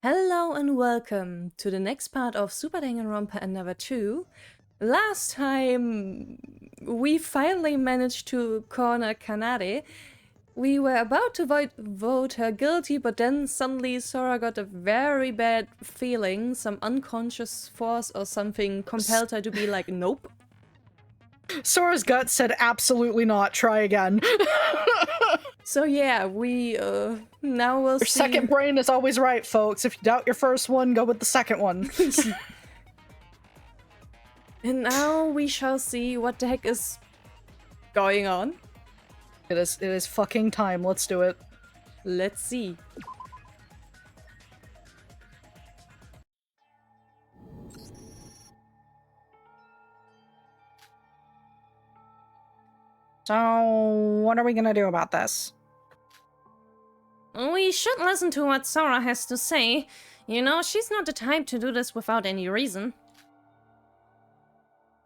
Hello and welcome to the next part of Super Danganronpa Another 2. Last time we finally managed to corner Kanade. We were about to vote her guilty, but then suddenly Sora got a very bad feeling. Some unconscious force or something compelled her to be like, nope. Sora's gut said absolutely not, try again. So yeah, we now we'll see. Your second brain is always right, folks. If you doubt your first one, go with the second one. And now we shall see what the heck is going on. It is fucking time, let's do it. Let's see. So, what are we gonna do about this? We should listen to what Sora has to say. You know, she's not the type to do this without any reason.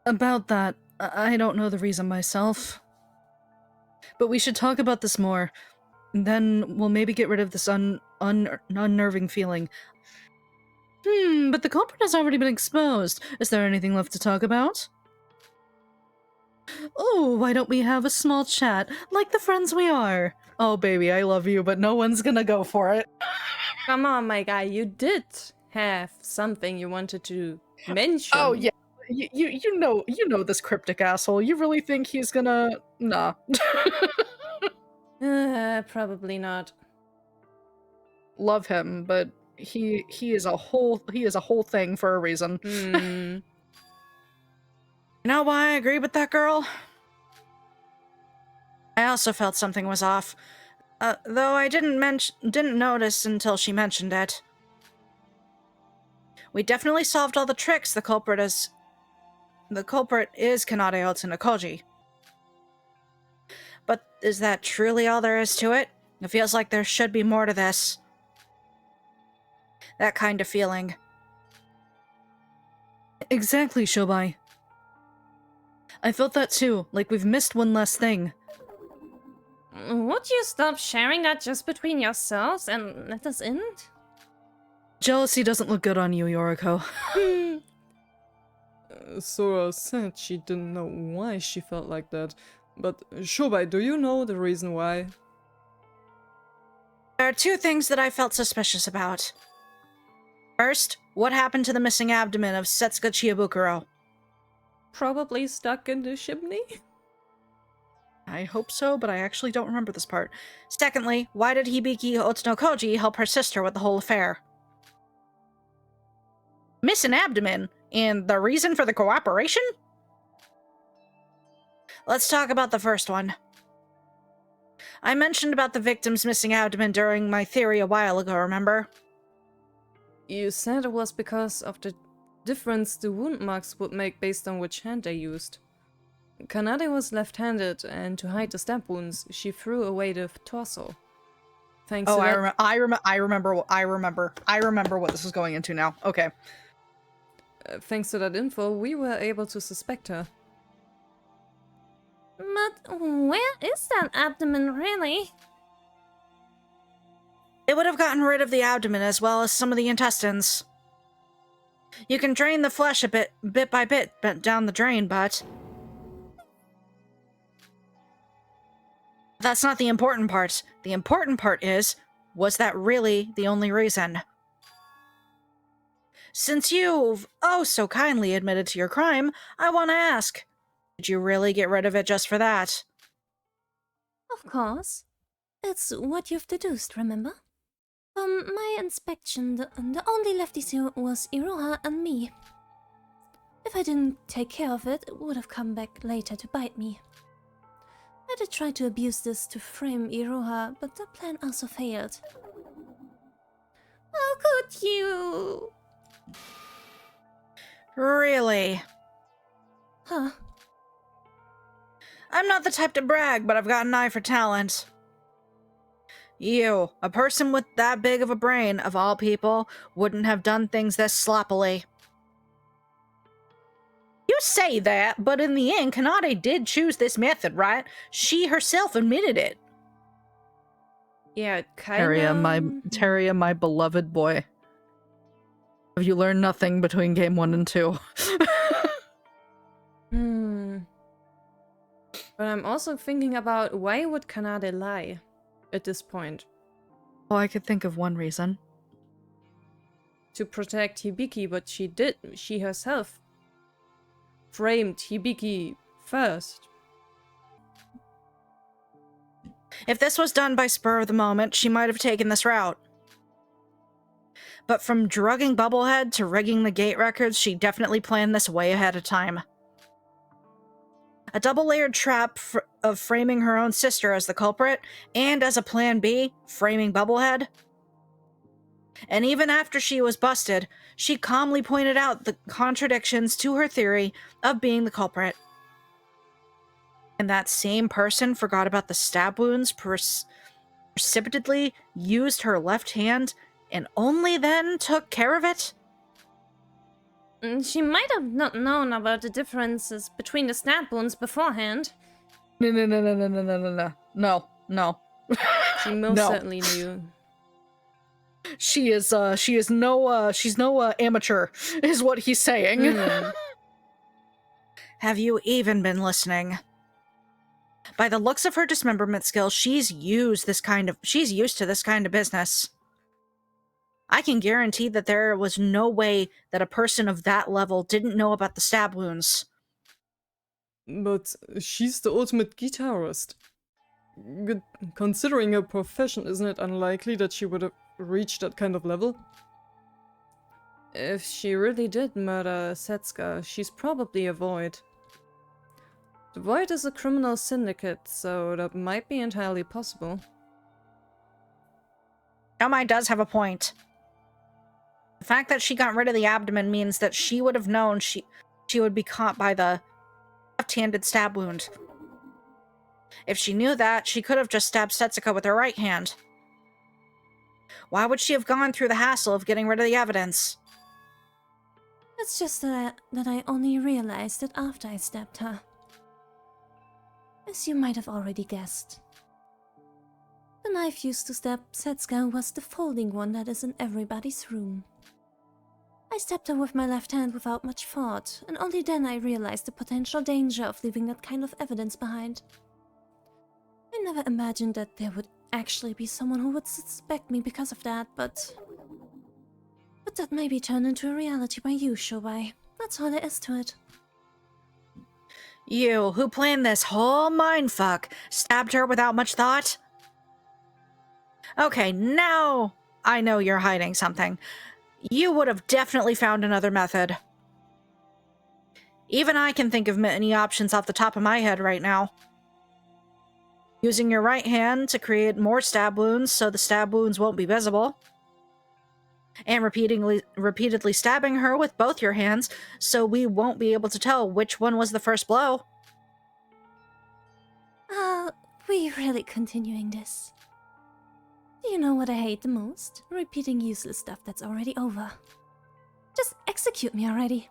About that, I don't know the reason myself. But we should talk about this more. Then we'll maybe get rid of this unnerving feeling. But the culprit has already been exposed. Is there anything left to talk about? Oh, why don't we have a small chat, like the friends we are? Oh, baby, I love you, but no one's gonna go for it. Come on, my guy, you did have something you wanted to mention. Oh, yeah. You know this cryptic asshole. You really think he's gonna... Nah. Probably not. Love him, but he is a whole thing for a reason. You know why I agree with that girl? I also felt something was off. Though I didn't notice until she mentioned it. We definitely solved all the tricks. The culprit is Kanade Otsunokoji. But is that truly all there is to it? It feels like there should be more to this. That kind of feeling. Exactly, Shobai. I felt that too, like we've missed one last thing. Would you stop sharing that just between yourselves and let us in? Jealousy doesn't look good on you, Yoriko. Sora said she didn't know why she felt like that. But Shobai, do you know the reason why? There are two things that I felt suspicious about. First, what happened to the missing abdomen of Setsuga Chiabukuro? Probably stuck in the chimney? I hope so, but I actually don't remember this part. Secondly, why did Hibiki Otsunokoji help her sister with the whole affair? Miss an abdomen, and the reason for the cooperation? Let's talk about the first one. I mentioned about the victim's missing abdomen during my theory a while ago, remember? You said it was because of the difference the wound marks would make based on which hand they used. Kanade was left-handed, and to hide the stab wounds, she threw away the torso. Thanks to that... I remember what this is going into now. Okay. Thanks to that info, we were able to suspect her. But where is that abdomen, really? It would have gotten rid of the abdomen as well as some of the intestines. You can drain the flesh a bit by bit down the drain, but... That's not the important part. The important part is, was that really the only reason? Since you've oh so kindly admitted to your crime, I want to ask, did you really get rid of it just for that? Of course. It's what you've deduced, remember? From my inspection, the only lefties here was Iroha and me. If I didn't take care of it, it would have come back later to bite me. I did try to abuse this to frame Iroha, but the plan also failed. How could you? Really? Huh. I'm not the type to brag, but I've got an eye for talent. You, a person with that big of a brain, of all people, wouldn't have done things this sloppily. You say that, but in the end, Kanade did choose this method, right? She herself admitted it. Yeah, kinda... Teria, my beloved boy. Have you learned nothing between game 1 and 2? But I'm also thinking about why would Kanade lie at this point? Oh, I could think of one reason. To protect Hibiki, but she herself framed Hibiki first. If this was done by spur of the moment, she might have taken this route. But from drugging Bubblehead to rigging the gate records, she definitely planned this way ahead of time. A double-layered trap of framing her own sister as the culprit, and as a plan B, framing Bubblehead. And even after she was busted, she calmly pointed out the contradictions to her theory of being the culprit. And that same person forgot about the stab wounds, precipitously used her left hand, and only then took care of it? She might have not known about the differences between the stab wounds beforehand. No. She most No. certainly knew. She's no amateur, is what he's saying. Have you even been listening? By the looks of her dismemberment skills, she's used to this kind of business. I can guarantee that there was no way that a person of that level didn't know about the stab wounds. But she's the ultimate guitarist. Considering her profession, isn't it unlikely that she would have reached that kind of level? If she really did murder Setsuka, she's probably a Void. The Void is a criminal syndicate, so that might be entirely possible. Gomii does have a point. The fact that she got rid of the abdomen means that she would have known she would be caught by the left-handed stab wound. If she knew that, she could have just stabbed Setsuka with her right hand. Why would she have gone through the hassle of getting rid of the evidence? It's just that I only realized it after I stabbed her. As you might have already guessed. The knife used to stab Setsuka was the folding one that is in everybody's room. I stabbed her with my left hand without much thought, and only then I realized the potential danger of leaving that kind of evidence behind. I never imagined that there would actually be someone who would suspect me because of that, but that may be turned into a reality by you, Shobai. That's all there is to it. You, who planned this whole mindfuck, stabbed her without much thought? Okay, now I know you're hiding something. You would have definitely found another method. Even I can think of many options off the top of my head right now. Using your right hand to create more stab wounds so the stab wounds won't be visible. And repeatedly stabbing her with both your hands so we won't be able to tell which one was the first blow. We really continuing this? Do you know what I hate the most? Repeating useless stuff that's already over. Just execute me already.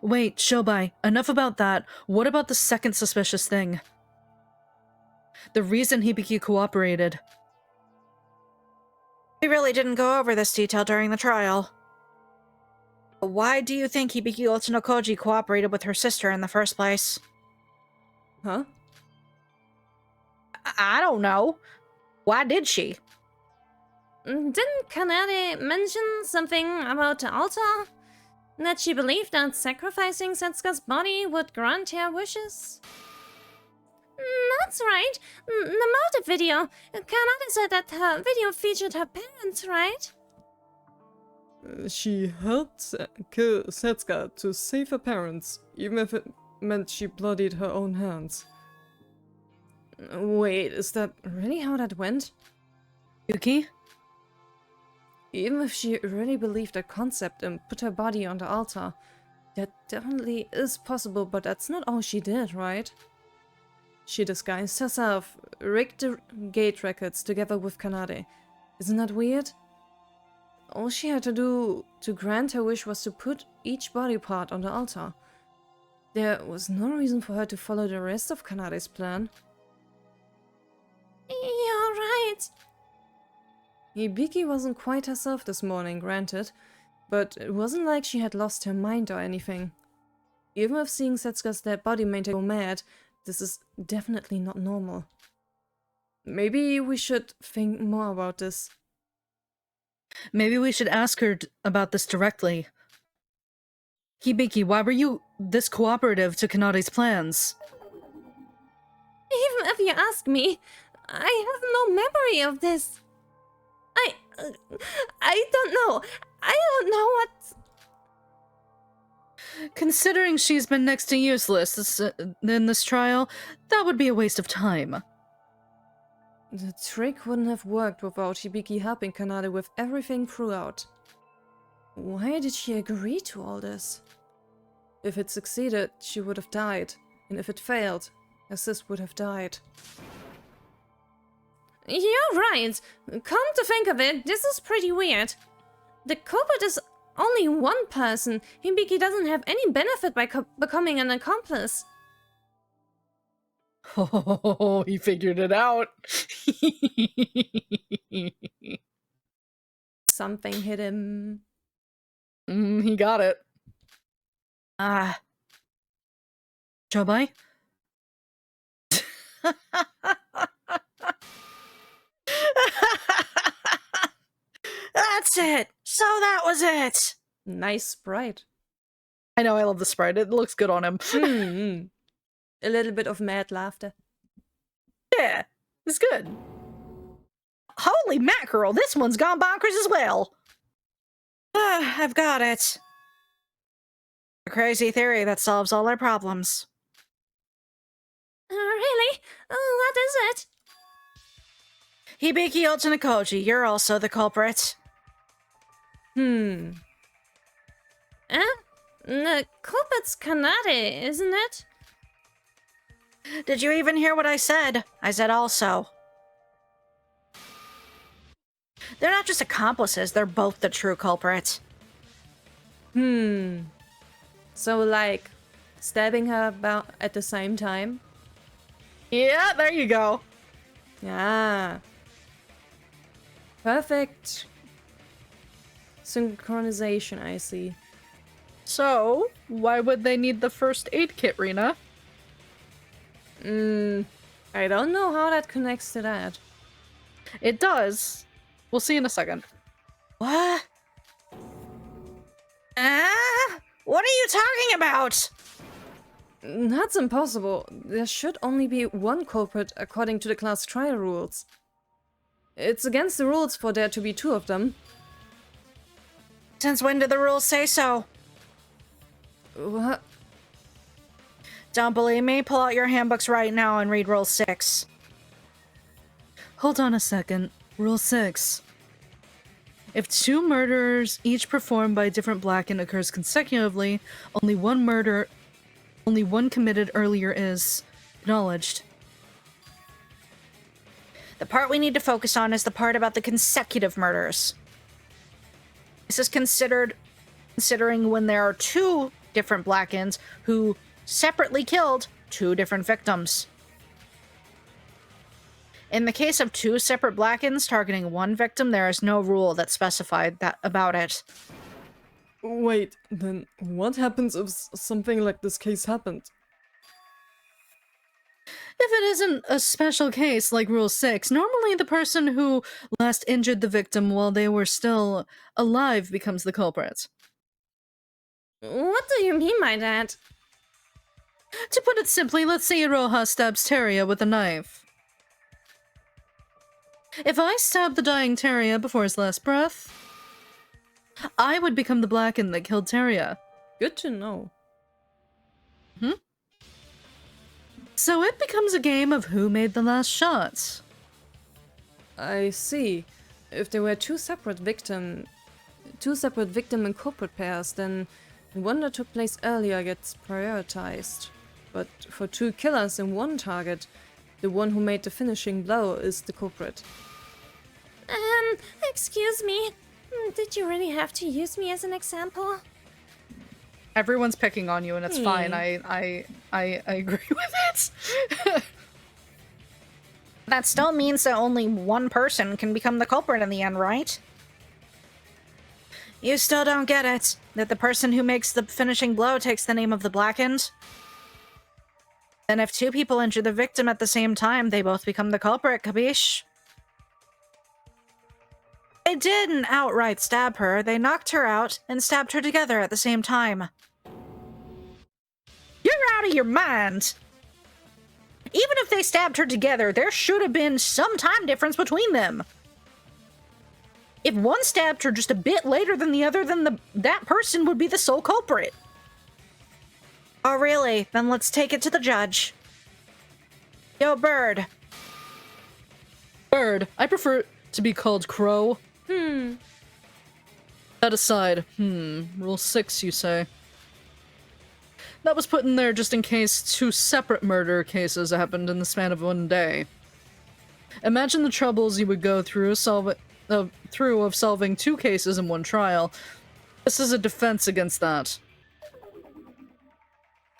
Wait, Shobai, enough about that. What about the second suspicious thing? The reason Hibiki cooperated. We really didn't go over this detail during the trial. Why do you think Hibiki Otsanokoji cooperated with her sister in the first place? Huh? I don't know. Why did she? Didn't Kanade mention something about the altar? That she believed that sacrificing Setsuka's body would grant her wishes? That's right. The motive video. Kanade said that her video featured her parents, right? She helped kill Setsuka to save her parents, even if it meant she bloodied her own hands. Wait, is that really how that went? Yuki? Even if she really believed the concept and put her body on the altar, that definitely is possible, but that's not all she did, right? She disguised herself, rigged the gate records together with Kanade. Isn't that weird? All she had to do to grant her wish was to put each body part on the altar. There was no reason for her to follow the rest of Kanade's plan. You're right. Hibiki wasn't quite herself this morning, granted, but it wasn't like she had lost her mind or anything. Even with seeing Setsuka's dead body made her go mad, this is definitely not normal. Maybe we should think more about this. Maybe we should ask her about this directly. Hibiki, why were you this cooperative to Kanade's plans? Even if you ask me, I have no memory of this. I don't know. I don't know what... Considering she's been next to useless in this trial, that would be a waste of time. The trick wouldn't have worked without Hibiki helping Kanade with everything throughout. Why did she agree to all this? If it succeeded, she would have died, and if it failed, her sis would have died. You're right. Come to think of it, this is pretty weird. The culprit is only one person. Hibiki doesn't have any benefit by becoming an accomplice. Oh, he figured it out. Something hit him. He got it. Jobai? That's it! So that was it! Nice sprite. I know, I love the sprite. It looks good on him. A little bit of mad laughter. Yeah, it's good. Holy mackerel, this one's gone bonkers as well. I've got it. A crazy theory that solves all our problems. Really? What is it? Hibiki Otonakoji, you're also the culprit. The culprit's Kanade, isn't it? Did you even hear what I said? I said also. They're not just accomplices, they're both the true culprit. So, like, stabbing her about at the same time? Yeah, there you go. Ah. Perfect synchronization, I see. So, why would they need the first aid kit, Rina? I don't know how that connects to that. It does. We'll see in a second. What? What are you talking about? That's impossible. There should only be one culprit according to the class trial rules. It's against the rules for there to be two of them. Since when do the rules say so? What? Don't believe me? Pull out your handbooks right now and read Rule 6. Hold on a second. Rule 6. If two murderers, each performed by a different Blacken, occurs consecutively, only one committed earlier is acknowledged. The part we need to focus on is the part about the consecutive murders. This is considering when there are two different Blackens who separately killed two different victims. In the case of two separate Blackens targeting one victim, there is no rule that specified that about it. Wait, then what happens if something like this case happened? If it isn't a special case like Rule 6, normally the person who last injured the victim while they were still alive becomes the culprit. What do you mean by that? To put it simply, let's say Iroha stabs Teria with a knife. If I stab the dying Teria before his last breath, I would become the Blacken that killed Teria. Good to know. So it becomes a game of who made the last shot. I see. If there were two separate victim and culprit pairs, then the one that took place earlier gets prioritized. But for two killers and one target, the one who made the finishing blow is the culprit. Excuse me. Did you really have to use me as an example? Everyone's picking on you, and it's fine. I agree with it. That still means that only one person can become the culprit in the end, right? You still don't get it. That the person who makes the finishing blow takes the name of the blackened? And if two people injure the victim at the same time, they both become the culprit, capiche? They didn't outright stab her. They knocked her out and stabbed her together at the same time. You're out of your mind! Even if they stabbed her together, there should have been some time difference between them. If one stabbed her just a bit later than the other, then that person would be the sole culprit. Oh, really? Then let's take it to the judge. Yo, Bird. Bird. I prefer to be called Crow. That aside, Rule 6, you say? That was put in there just in case two separate murder cases happened in the span of one day. Imagine the troubles you would go through of solving two cases in one trial. This is a defense against that.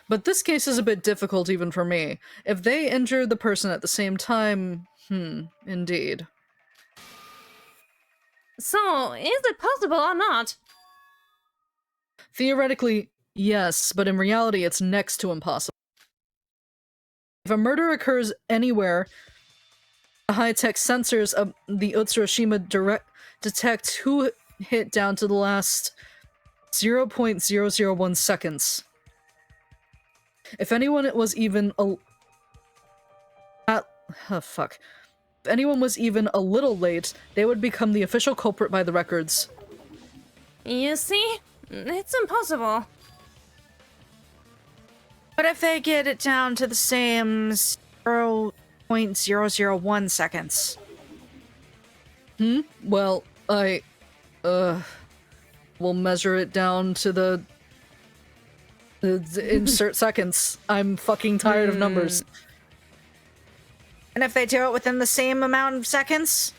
But this case is a bit difficult even for me. If they injure the person at the same time, indeed. So, is it possible or not? Theoretically, yes, but in reality it's next to impossible. If a murder occurs anywhere, the high-tech sensors of the Utsushima detect who hit down to the last 0.001 seconds. If anyone was even If anyone was even a little late, they would become the official culprit by the records. You see? It's impossible. But if they get it down to the same 0.001 seconds? Well, we'll measure it down to the insert seconds. I'm fucking tired of numbers. And if they do it within the same amount of seconds?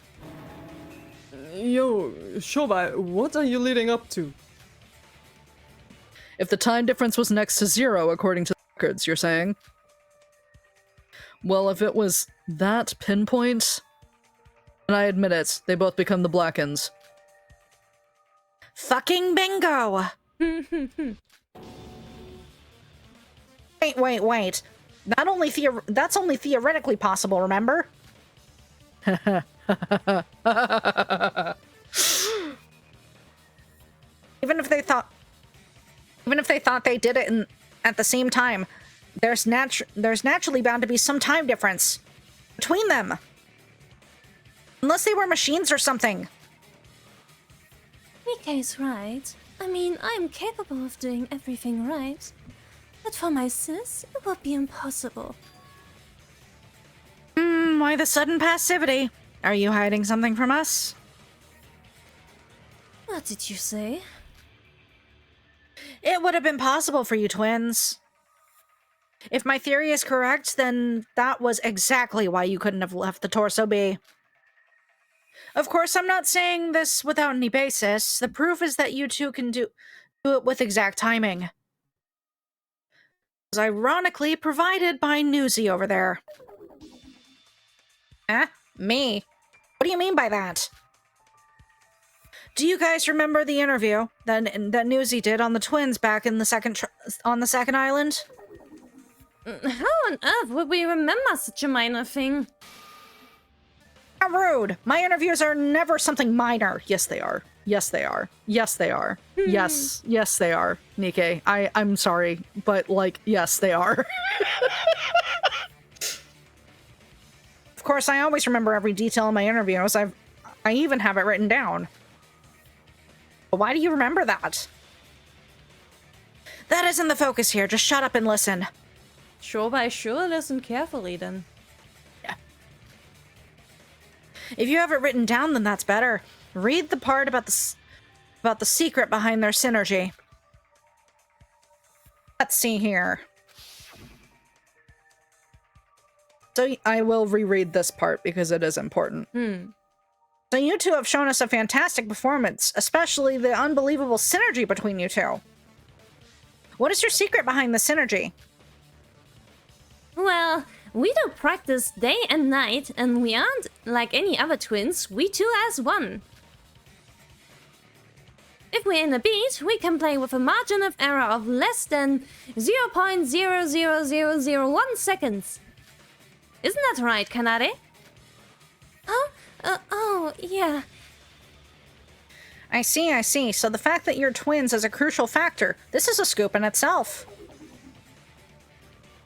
Yo, Shobai, what are you leading up to? If the time difference was next to 0, according to the records, you're saying? Well, if it was that pinpoint, and I admit it, they both become the Blackens. Fucking bingo! Wait. That's only theoretically possible, remember? Even if they thought they did it at the same time, there's naturally bound to be some time difference between them. Unless they were machines or something. Mika's right. I mean, I am capable of doing everything right. But for my sis, it would be impossible. Why the sudden passivity? Are you hiding something from us? What did you say? It would have been possible for you twins. If my theory is correct, then that was exactly why you couldn't have left the torso be. Of course, I'm not saying this without any basis. The proof is that you two can do it with exact timing. It was ironically provided by Newsy over there. Eh? Me? What do you mean by that? Do you guys remember the interview that Newsy did on the twins back in the second island? How on earth would we remember such a minor thing? How rude! My interviews are never something minor. Yes, they are. Yes, they are. Yes, they are. Yes, they are. Nikke, I'm sorry, but like, yes, they are. Of course, I always remember every detail in my interviews. I even have it written down. But why do you remember that? That isn't the focus here. Just shut up and listen. Sure, listen carefully then. Yeah. If you have it written down, then that's better. Read the part about the secret behind their synergy. Let's see here. So I will reread this part because it is important. So you two have shown us a fantastic performance, especially the unbelievable synergy between you two. What is your secret behind the synergy? Well, We do practice day and night, and we aren't like any other twins, we two as one. If we're in a beat, we can play with a margin of error of less than 0.00001 seconds. Isn't that right, Kanade? Huh? Oh, yeah. I see. So the fact that you're twins is a crucial factor. This is a scoop in itself.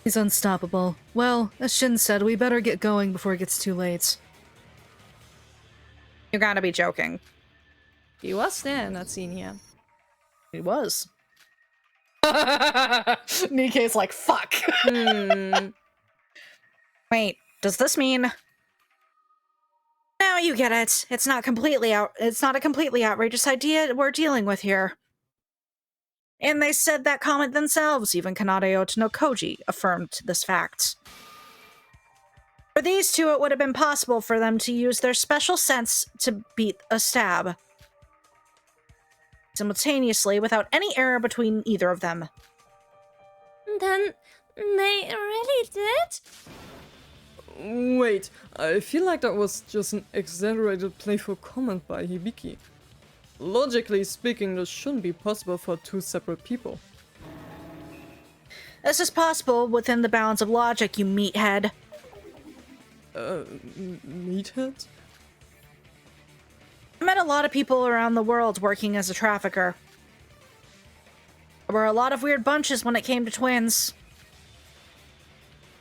He's unstoppable. Well, as Shin said, we better get going before it gets too late. You gotta be joking. He was there in that scene here. He was. Nikkei's like, fuck! Wait, does this mean... Now you get it. It's not a completely outrageous idea we're dealing with here. And they said that comment themselves, even Kanade Ota no Koji affirmed this fact. For these two, it would have been possible for them to use their special sense to beat a stab simultaneously without any error between either of them. Then they really did? Wait, I feel like that was just an exaggerated playful comment by Hibiki. Logically speaking, this shouldn't be possible for two separate people. This is possible within the bounds of logic, you meathead. Meathead? I met a lot of people around the world working as a trafficker. There were a lot of weird bunches when it came to twins.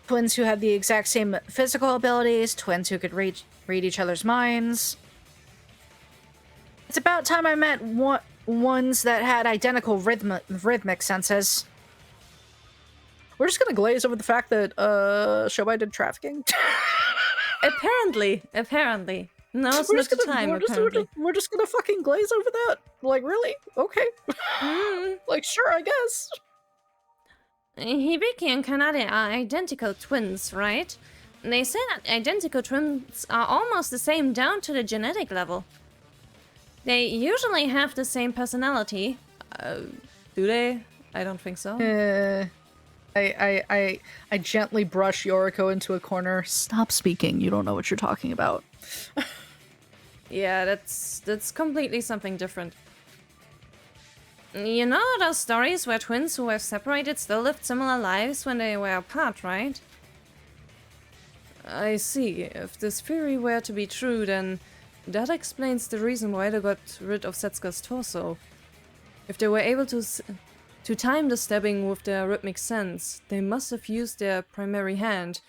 Twins who had the exact same physical abilities, twins who could read each other's minds. It's about time I met ones that had identical rhythmic senses. We're just gonna glaze over the fact that, Shobai did trafficking. Apparently. No, it's not the time, apparently. We're just gonna fucking glaze over that? Like, really? Okay. Like, sure, I guess. Hibiki and Kanade are identical twins, right? They say that identical twins are almost the same down to the genetic level. They usually have the same personality. Do they? I don't think so. I gently brush Yoriko into a corner. Stop speaking. You don't know what you're talking about. Yeah, that's completely something different. You know those stories where twins who were separated still lived similar lives when they were apart, right? I see. If this theory were to be true, then that explains the reason why they got rid of Setsuka's torso. If they were able to time the stabbing with their rhythmic sense, they must have used their primary hand,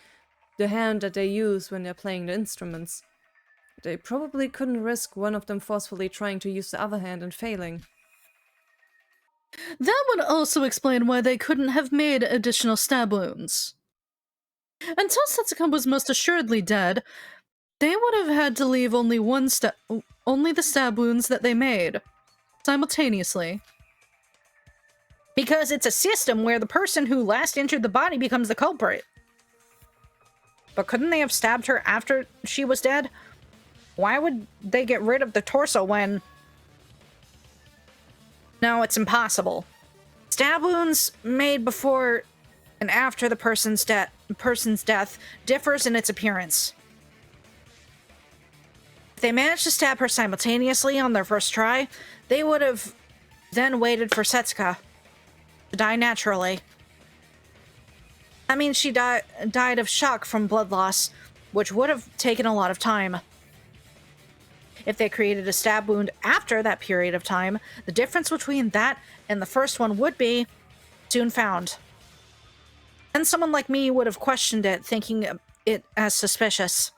the hand that they use when they're playing the instruments. They probably couldn't risk one of them forcefully trying to use the other hand and failing. That would also explain why they couldn't have made additional stab wounds. Until Setsuka was most assuredly dead, they would have had to leave only the stab wounds that they made, simultaneously. Because it's a system where the person who last entered the body becomes the culprit. But couldn't they have stabbed her after she was dead? Why would they get rid of the torso when... No, it's impossible. Stab wounds made before and after the person's death differs in its appearance. If they managed to stab her simultaneously on their first try, they would have then waited for Setsuka to die naturally. That means she died of shock from blood loss, which would have taken a lot of time. If they created a stab wound after that period of time, the difference between that and the first one would be soon found. And someone like me would have questioned it, thinking it as suspicious.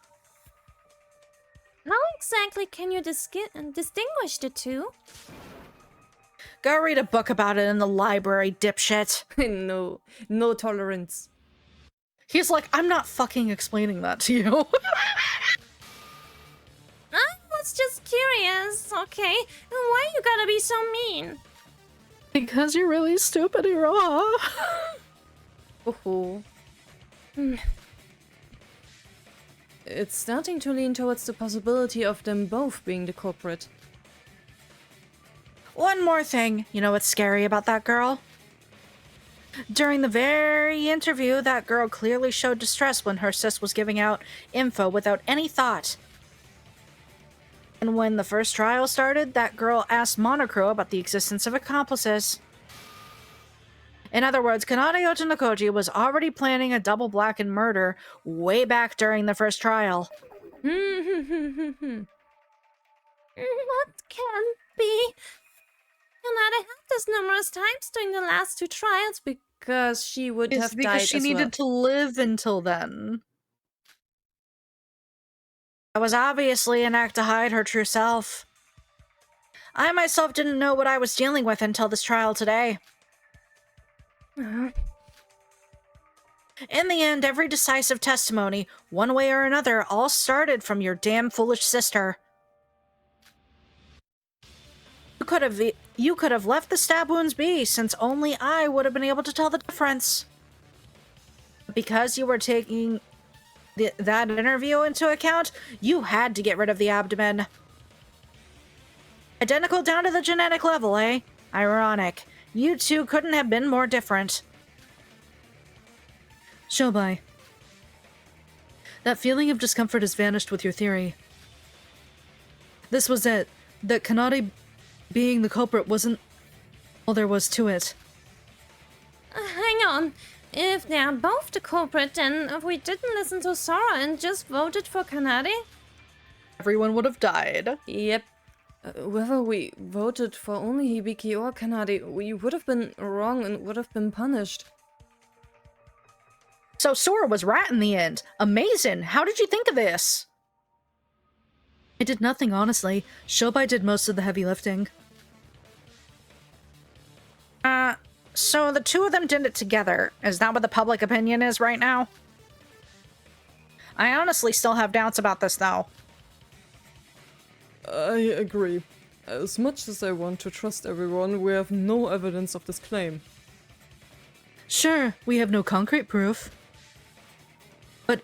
How exactly can you distinguish the two? Go read a book about it in the library, dipshit. No tolerance. He's like, I'm not fucking explaining that to you. I was just curious, okay? Why you gotta be so mean? Because you're really stupid, Iroha. Oh. It's starting to lean towards the possibility of them both being the culprit. One more thing. You know what's scary about that girl? During the very interview, that girl clearly showed distress when her sis was giving out info without any thought. And when the first trial started, that girl asked Monocro about the existence of accomplices. In other words, Kanade Otonokoji was already planning a double blackened murder way back during the first trial. That can't be. Kanade had this numerous times during the last two trials. Because she would It's have because died she as needed to live until then. That was obviously an act to hide her true self. I myself didn't know what I was dealing with until this trial today. In the end, every decisive testimony, one way or another, all started from your damn foolish sister. You could have left the stab wounds be, since only I would have been able to tell the difference. Because you were taking that interview into account, you had to get rid of the abdomen. Identical down to the genetic level, eh? Ironic. You two couldn't have been more different. Shobai. That feeling of discomfort has vanished with your theory. This was it. That Kanade being the culprit wasn't all there was to it. Hang on. If they are both the culprit, then if we didn't listen to Sora and just voted for Kanade? Everyone would have died. Yep. Whether we voted for only Hibiki or Kanade, we would have been wrong and would have been punished. So Sora was right in the end. Amazing. How did you think of this? I did nothing, honestly. Shobai did most of the heavy lifting. So the two of them did it together. Is that what the public opinion is right now? I honestly still have doubts about this, though. I agree. As much as I want to trust everyone, we have no evidence of this claim. Sure, we have no concrete proof. But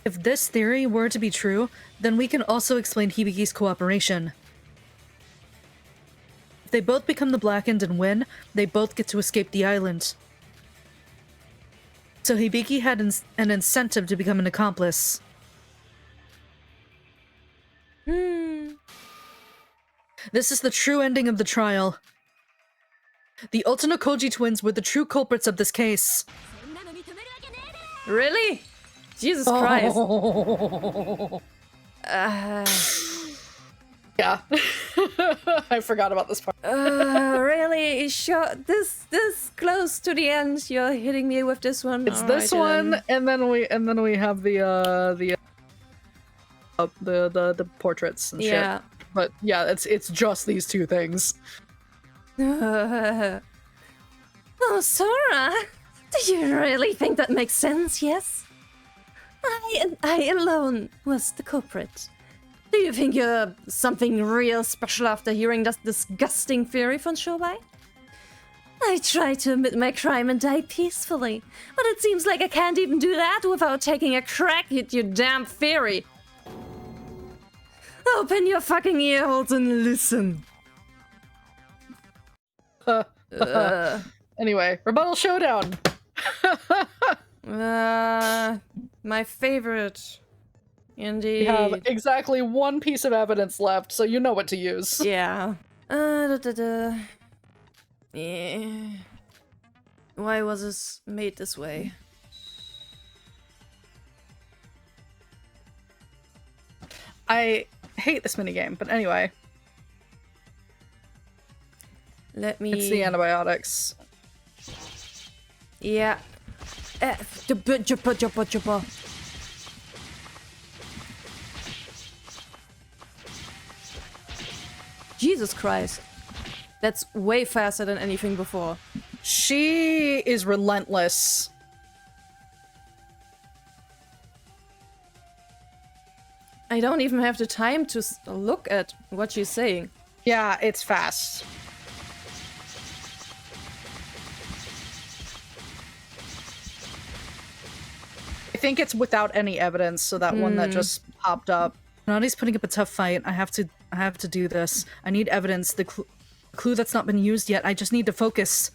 if this theory were to be true, then we can also explain Hibiki's cooperation. If they both become the Blackened and win, they both get to escape the island. So Hibiki had an incentive to become an accomplice. This is the true ending of the trial. The Otonokoji twins were the true culprits of this case. Really? Jesus Christ. Yeah. I forgot about this part. Really? Sure. This close to the end, you're hitting me with this one. It's this one, and then we have the portraits and Yeah. shit. But yeah, it's just these two things. Oh, Sora! Do you really think that makes sense, yes? I alone was the culprit. Do you think you're something real special after hearing that disgusting theory from Shobai? I try to admit my crime and die peacefully, but it seems like I can't even do that without taking a crack at your damn theory. Open your fucking ear holes and listen. Anyway, Rebuttal Showdown! My favorite. Indeed. We have exactly one piece of evidence left, so you know what to use. Yeah. Yeah. Why was this made this way? I hate this minigame, but anyway. Let me... It's the antibiotics. Yeah. Jesus Christ. That's way faster than anything before. She is relentless. I don't even have the time to look at what she's saying. Yeah, it's fast. I think it's without any evidence, so that one that just popped up. Nani's putting up a tough fight. I have to do this. I need evidence. The clue that's not been used yet. I just need to focus.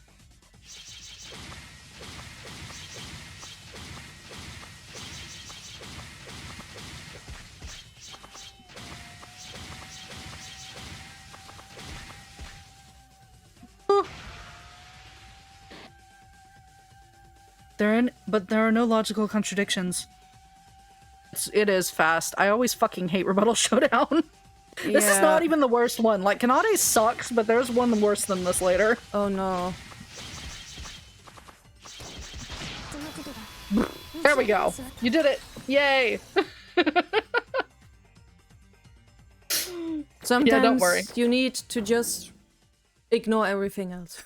But there are no logical contradictions. It is fast. I always fucking hate Rebuttal Showdown. This is not even the worst one. Like, Kanade sucks, but there's one worse than this later. Oh no. There we go. You did it. Yay. Sometimes Yeah, don't worry. you need to just ignore everything else.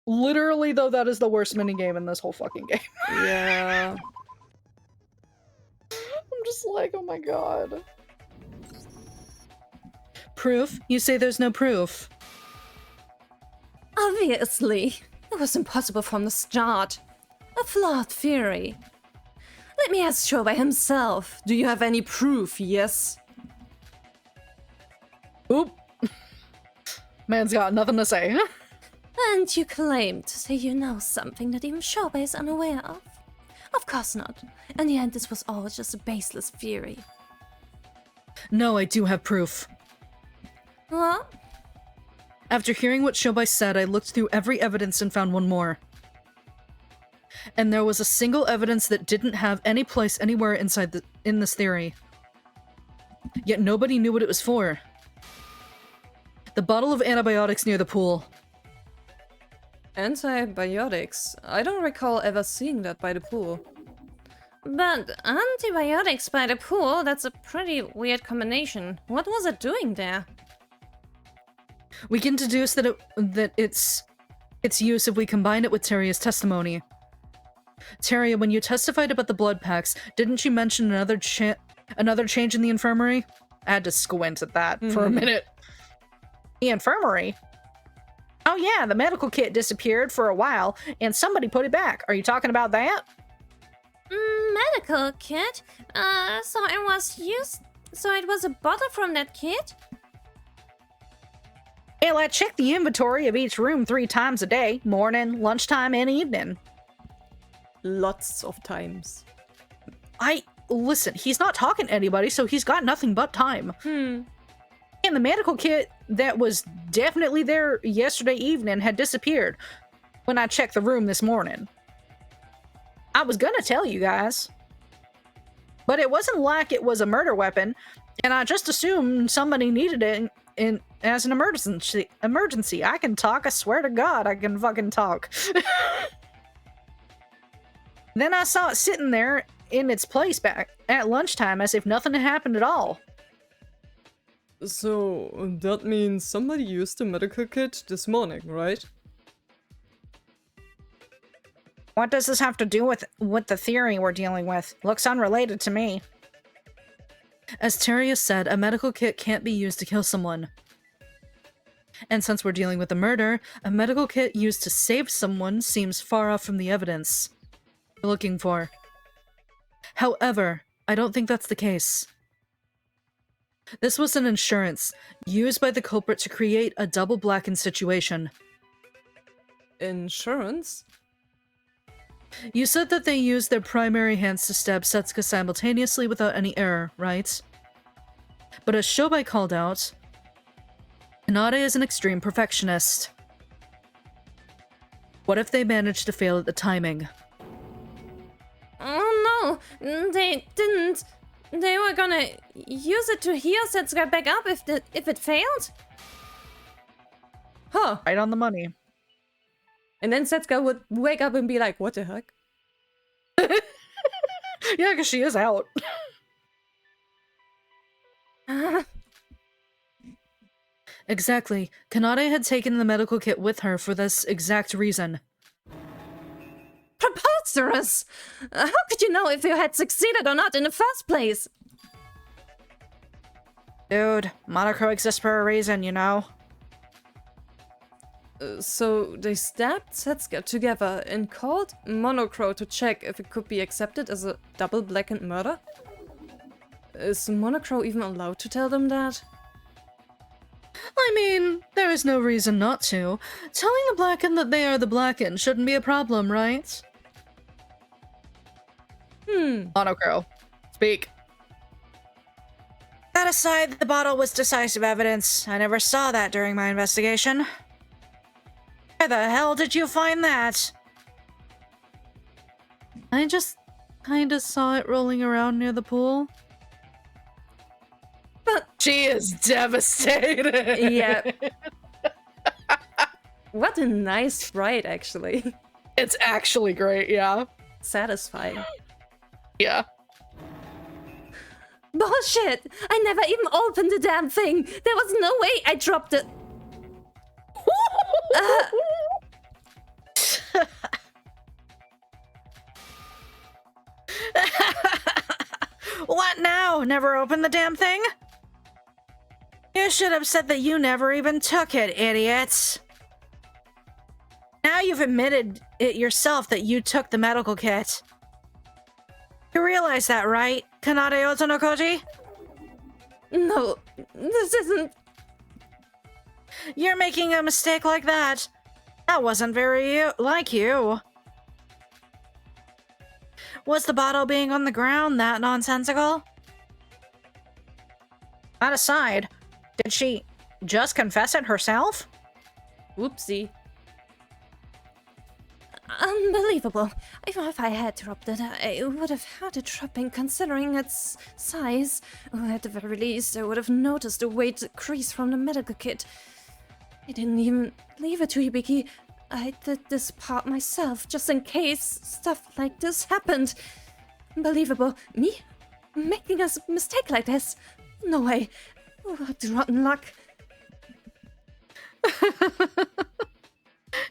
Literally, though, that is the worst minigame in this whole fucking game. Yeah. I'm just like, oh my god. Proof? You say there's no proof. Obviously. It was impossible from the start. A flawed theory. Let me ask Shobai himself. Do you have any proof? Yes. Oop. Man's got nothing to say. And you claim to say you know something that even Shobai is unaware of? Of course not. In the end, this was all just a baseless theory. No, I do have proof. What? After hearing what Shobai said, I looked through every evidence and found one more. And there was a single evidence that didn't have any place anywhere in this theory. Yet nobody knew what it was for. The bottle of antibiotics near the pool. Antibiotics? I don't recall ever seeing that by the pool. But antibiotics by the pool, that's a pretty weird combination. What was it doing there? We can deduce that its use if we combine it with Terria's testimony. Teria, when you testified about the blood packs, didn't you mention another change in the infirmary? I had to squint at that for a minute. The infirmary? Oh yeah, the medical kit disappeared for a while, and somebody put it back. Are you talking about that? Medical kit? So it was used... So it was a bottle from that kit? Well, I checked the inventory of each room 3 times a day. Morning, lunchtime, and evening. Lots of times. Listen, he's not talking to anybody, so he's got nothing but time. And the medical kit that was definitely there yesterday evening had disappeared when I checked the room this morning. I was gonna tell you guys. But it wasn't like it was a murder weapon, and I just assumed somebody needed it as an emergency. I can talk, I swear to God, I can fucking talk. Then I saw it sitting there in its place back at lunchtime as if nothing had happened at all. So, that means somebody used the medical kit this morning, right? What does this have to do with the theory we're dealing with? Looks unrelated to me. As Teria said, a medical kit can't be used to kill someone. And since we're dealing with a murder, a medical kit used to save someone seems far off from the evidence we're looking for. However, I don't think that's the case. This was an insurance used by the culprit to create a double blackened situation. Insurance? You said that they used their primary hands to stab Setsuka simultaneously without any error, right? But as Shobai called out, Kanade is an extreme perfectionist. What if they managed to fail at the timing? Oh no, they didn't. They were gonna use it to heal Setsuka back up if it failed? Huh. Right on the money. And then Setsuka would wake up and be like, what the heck? Yeah, because she is out. Exactly. Kanade had taken the medical kit with her for this exact reason. Preposterous! How could you know if you had succeeded or not in the first place? Dude, Monocro exists for a reason, you know? So they stabbed Setsuka together and called Monocro to check if it could be accepted as a double blackened murder? Is Monocro even allowed to tell them that? I mean, there is no reason not to. Telling the Blackened that they are the Blackened shouldn't be a problem, right? Monocro, speak. That aside, the bottle was decisive evidence. I never saw that during my investigation. Where the hell did you find that? I just kinda saw it rolling around near the pool. But She is devastated! yeah. What a nice sprite, actually. It's actually great, yeah. Satisfying. Yeah. Bullshit! I never even opened the damn thing! There was no way I dropped it! What now? Never opened the damn thing? You should have said that you never even took it, idiots. Now you've admitted it yourself that you took the medical kit. You realize that, right, Kanade Otonokoji? No, this isn't... You're making a mistake like that. That wasn't very like you. Was the bottle being on the ground that nonsensical? That aside, did she just confess it herself? Whoopsie. Unbelievable. Even if I had dropped it, I would have had it dropping considering its size. Or at the very least, I would have noticed the weight decrease from the medical kit. I didn't even leave it to Hibiki. I did this part myself, just in case stuff like this happened. Unbelievable. Me? Making a mistake like this? No way. What rotten luck.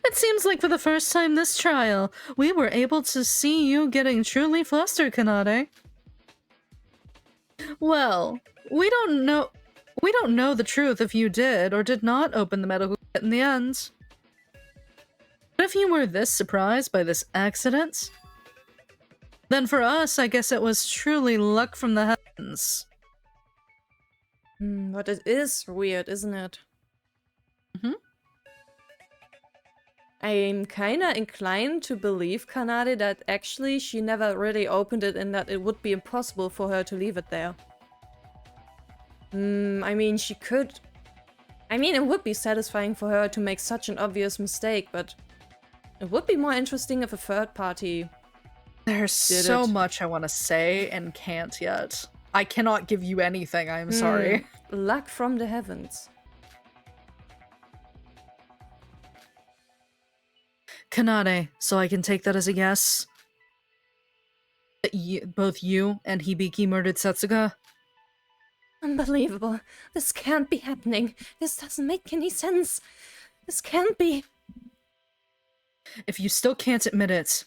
It seems like for the first time this trial, we were able to see you getting truly flustered, Kanade. Well, we don't know the truth if you did or did not open the medical kit in the end. But if you were this surprised by this accident, then for us, I guess it was truly luck from the heavens. But it is weird, isn't it? Mhm. I'm kinda inclined to believe Kanade that actually she never really opened it and that it would be impossible for her to leave it there. I mean, she could... I mean, it would be satisfying for her to make such an obvious mistake, but it would be more interesting if a third party... There's Did so it. much I want to say and can't yet. I cannot give you anything, I am sorry. Luck from the heavens. Kanade, so I can take that as a yes? That both you and Hibiki murdered Setsuga? Unbelievable. This can't be happening. This doesn't make any sense. This can't be. If you still can't admit it,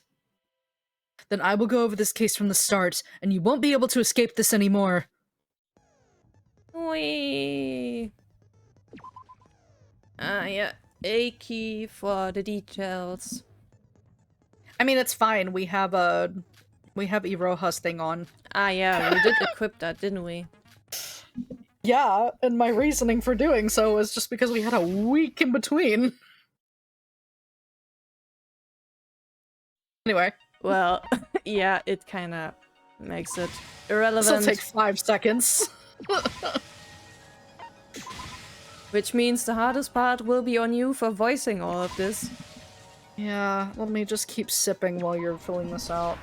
then I will go over this case from the start, and you won't be able to escape this anymore. Whee! Yeah. A key for the details. I mean, it's fine. We have Iroha's thing on. Yeah, we did equip that, didn't we? Yeah, and my reasoning for doing so was just because we had a week in between. Anyway. Well, yeah, it kinda makes it irrelevant. This'll take 5 seconds. Which means the hardest part will be on you for voicing all of this. Yeah, let me just keep sipping while you're filling this out.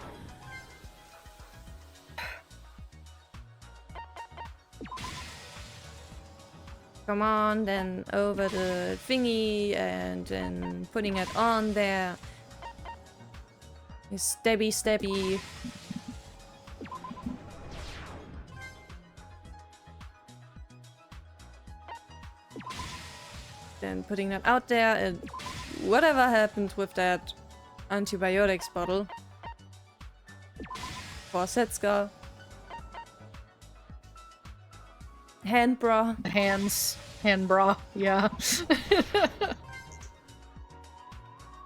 Come on, then over the thingy, and then putting it on there. Stabby, stabby. Then putting that out there, and whatever happened with that antibiotics bottle for Setsuga. Hand bra. Hand bra, yeah.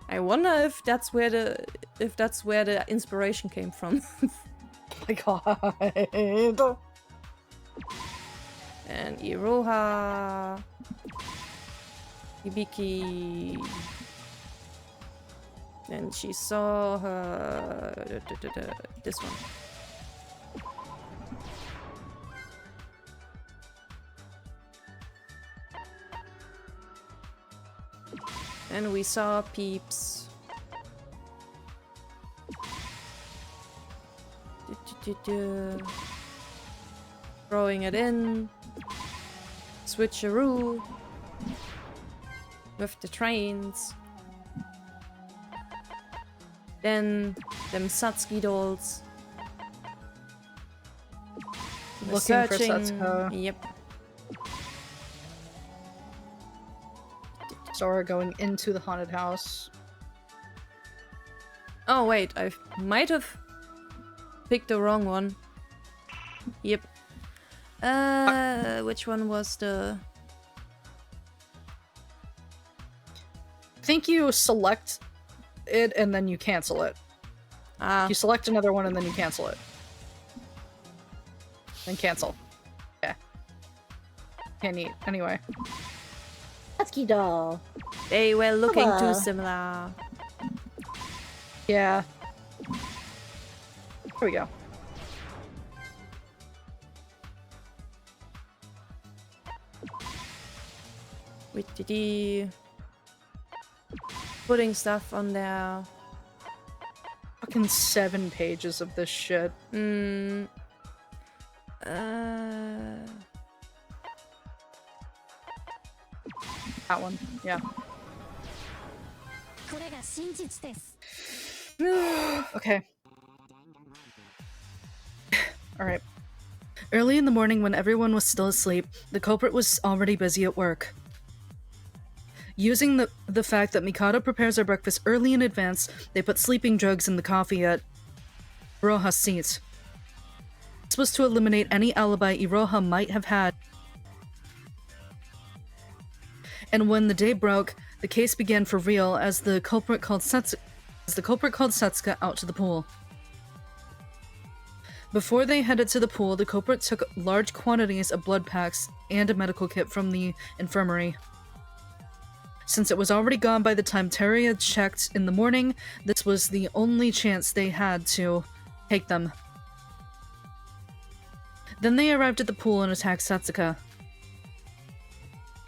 I wonder if that's where the inspiration came from. My god. And Iroha, Hibiki. And she saw her this one. And we saw Peeps. Throwing it in. Switcheroo. With the trains. Then them Satsuki dolls. We're Looking for searching. Setsuko. Yep. Sora going into the haunted house. Oh wait, I might have picked the wrong one. Yep. Which one was the... I think you select it and then you cancel it. Ah, You select another one and then you cancel it. Then cancel. Yeah. Can't eat. Anyway. Satsuki doll. they were looking too Hello. similar. Yeah. Here we go. With the putting stuff on there. Fucking 7 pages of this shit. Mm. That one. Yeah. これが真実です Okay. Alright. Early in the morning, when everyone was still asleep, the culprit was already busy at work. Using the fact that Mikado prepares our breakfast early in advance, they put sleeping drugs in the coffee at Iroha's seat. This was to eliminate any alibi Iroha might have had. And when the day broke, the case began for real as the culprit called Setsuka out to the pool. Before they headed to the pool, the culprit took large quantities of blood packs and a medical kit from the infirmary. Since it was already gone by the time Terry had checked in the morning, this was the only chance they had to take them. Then they arrived at the pool and attacked Setsuka.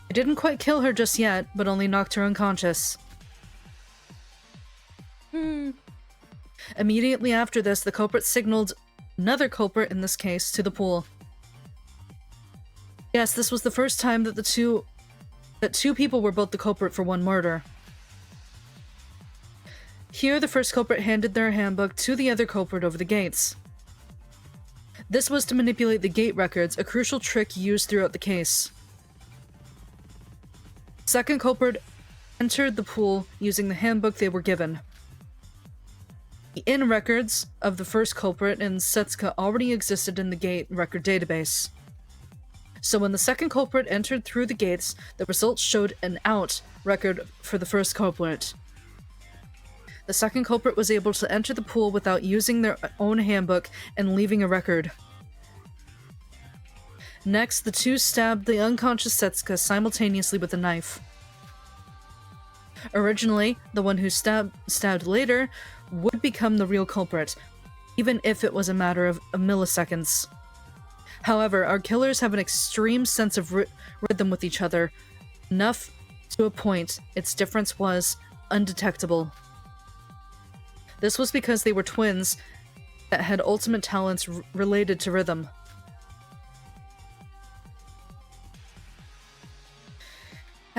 They didn't quite kill her just yet, but only knocked her unconscious. Immediately after this, the culprit signaled another culprit, in this case, to the pool. Yes, this was the first time that two people were both the culprit for one murder. Here, the first culprit handed their handbook to the other culprit over the gates. This was to manipulate the gate records, a crucial trick used throughout the case. Second culprit entered the pool using the handbook they were given. The inn records of the first culprit and Setsuka already existed in the gate record database. So when the second culprit entered through the gates, the results showed an out record for the first culprit. The second culprit was able to enter the pool without using their own handbook and leaving a record. Next, the two stabbed the unconscious Setsuka simultaneously with a knife. Originally, the one who stabbed later would become the real culprit, even if it was a matter of milliseconds. However, our killers have an extreme sense of rhythm with each other, enough to a point its difference was undetectable. This was because they were twins that had ultimate talents related to rhythm.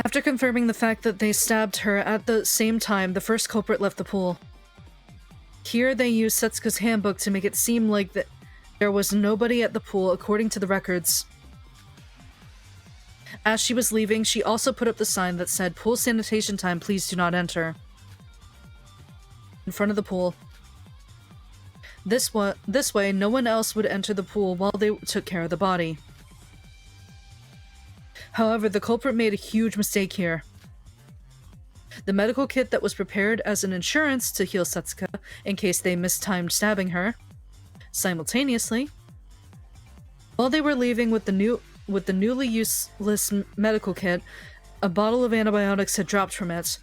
After confirming the fact that they stabbed her at the same time, the first culprit left the pool. Here they used Setsuka's handbook to make it seem like that there was nobody at the pool according to the records. As she was leaving, she also put up the sign that said, "Pool sanitation time, please do not enter," in front of the pool. This way, no one else would enter the pool while they took care of the body. However, the culprit made a huge mistake here. The medical kit that was prepared as an insurance to heal Setsuka in case they mistimed stabbing her. Simultaneously, while they were leaving with the newly useless medical kit, a bottle of antibiotics had dropped from it.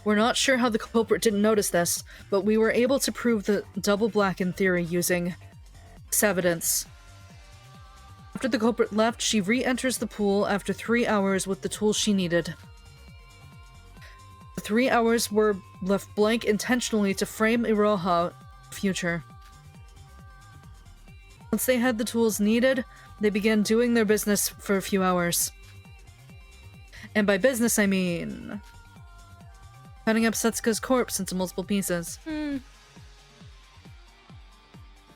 We're not sure how the culprit didn't notice this, but we were able to prove the double blacken theory using this evidence. After the culprit left, she re-enters the pool after 3 hours with the tools she needed. The 3 hours were left blank intentionally to frame Iroha future. Once they had the tools needed, they began doing their business for a few hours. And by business, I mean cutting up Setsuka's corpse into multiple pieces. The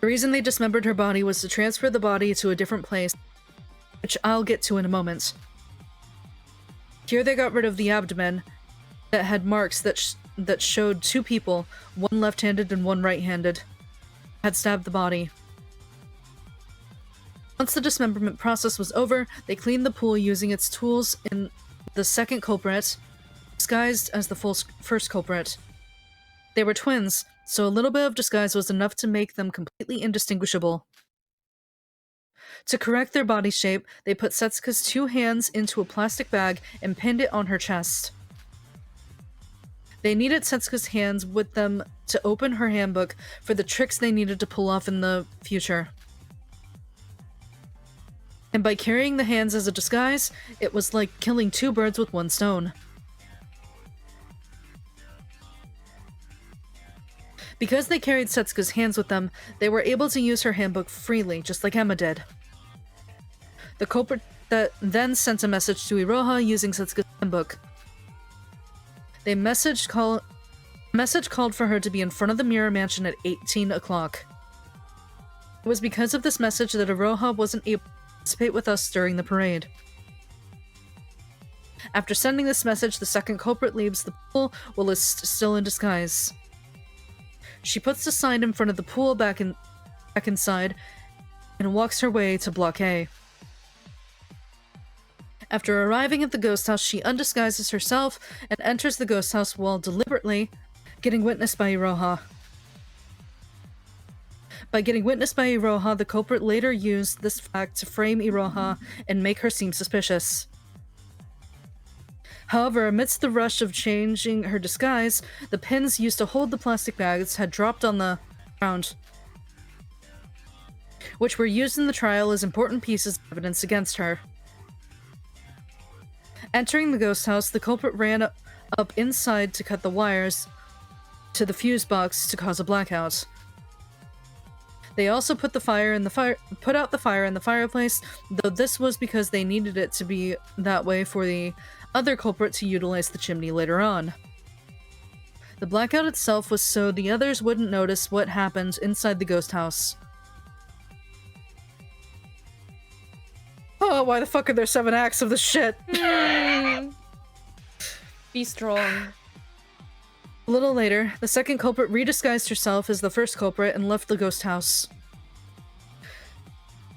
reason they dismembered her body was to transfer the body to a different place, which I'll get to in a moment. Here they got rid of the abdomen that had marks that showed two people, one left-handed and one right-handed, had stabbed the body. Once the dismemberment process was over, they cleaned the pool using its tools in the second culprit, disguised as the first culprit. They were twins, so a little bit of disguise was enough to make them completely indistinguishable. To correct their body shape, they put Setsuka's two hands into a plastic bag and pinned it on her chest. They needed Setsuka's hands with them to open her handbook for the tricks they needed to pull off in the future. And by carrying the hands as a disguise, it was like killing two birds with one stone. Because they carried Setsuka's hands with them, they were able to use her handbook freely, just like Emma did. The culprit then sent a message to Iroha using Setsuka's handbook. The message called for her to be in front of the Mirror Mansion at 18 o'clock. It was because of this message that Iroha wasn't able to participate with us during the parade. After sending this message, the second culprit leaves the pool while is still in disguise. She puts the sign in front of the pool back inside and walks her way to Block A. After arriving at the ghost house, she undisguises herself and enters the ghost house while deliberately getting witnessed by Iroha. By getting witnessed by Iroha, the culprit later used this fact to frame Iroha and make her seem suspicious. However, amidst the rush of changing her disguise, the pins used to hold the plastic bags had dropped on the ground, which were used in the trial as important pieces of evidence against her. Entering the ghost house, the culprit ran up inside to cut the wires to the fuse box to cause a blackout. They also put out the fire in the fireplace, though this was because they needed it to be that way for the other culprit to utilize the chimney later on. The blackout itself was so the others wouldn't notice what happened inside the ghost house. Oh, why the fuck are there 7 acts of this shit? Be strong. A little later, the second culprit redisguised herself as the first culprit and left the ghost house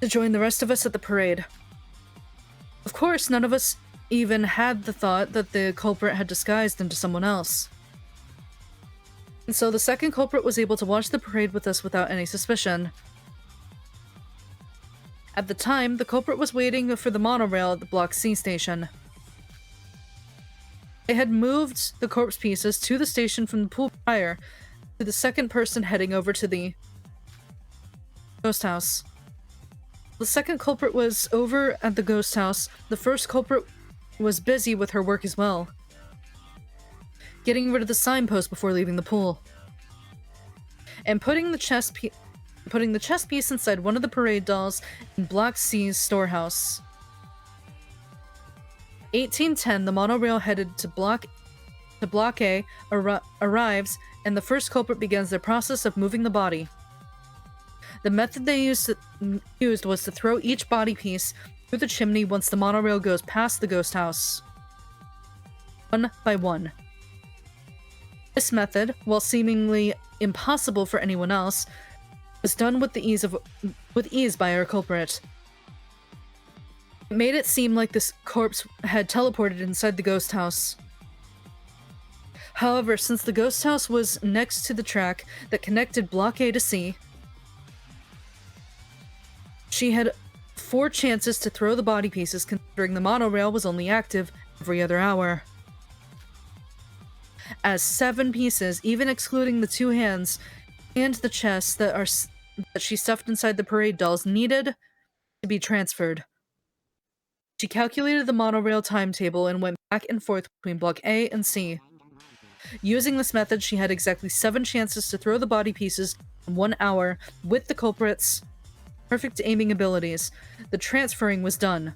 to join the rest of us at the parade. Of course, none of us even had the thought that the culprit had disguised into someone else. And so the second culprit was able to watch the parade with us without any suspicion. At the time, the culprit was waiting for the monorail at the Block C station. They had moved the corpse pieces to the station from the pool prior to the second person heading over to the ghost house. The second culprit was over at the ghost house. The first culprit was busy with her work as well, getting rid of the signpost before leaving the pool, and putting the chess piece inside one of the parade dolls in Block C's storehouse. 1810, the monorail headed to Block A arrives, and the first culprit begins their process of moving the body. The method they used was to throw each body piece through the chimney once the monorail goes past the ghost house, one by one. This method, while seemingly impossible for anyone else, was done with ease by our culprit. It made it seem like this corpse had teleported inside the ghost house. However, since the ghost house was next to the track that connected Block A to C, she had 4 chances to throw the body pieces, considering the monorail was only active every other hour. As 7 pieces, even excluding the 2 hands and the chest that she stuffed inside the parade dolls, needed to be transferred. She calculated the monorail timetable and went back and forth between Block A and C. Using this method, she had exactly 7 chances to throw the body pieces in 1 hour, with the culprits perfect aiming abilities. The transferring was done.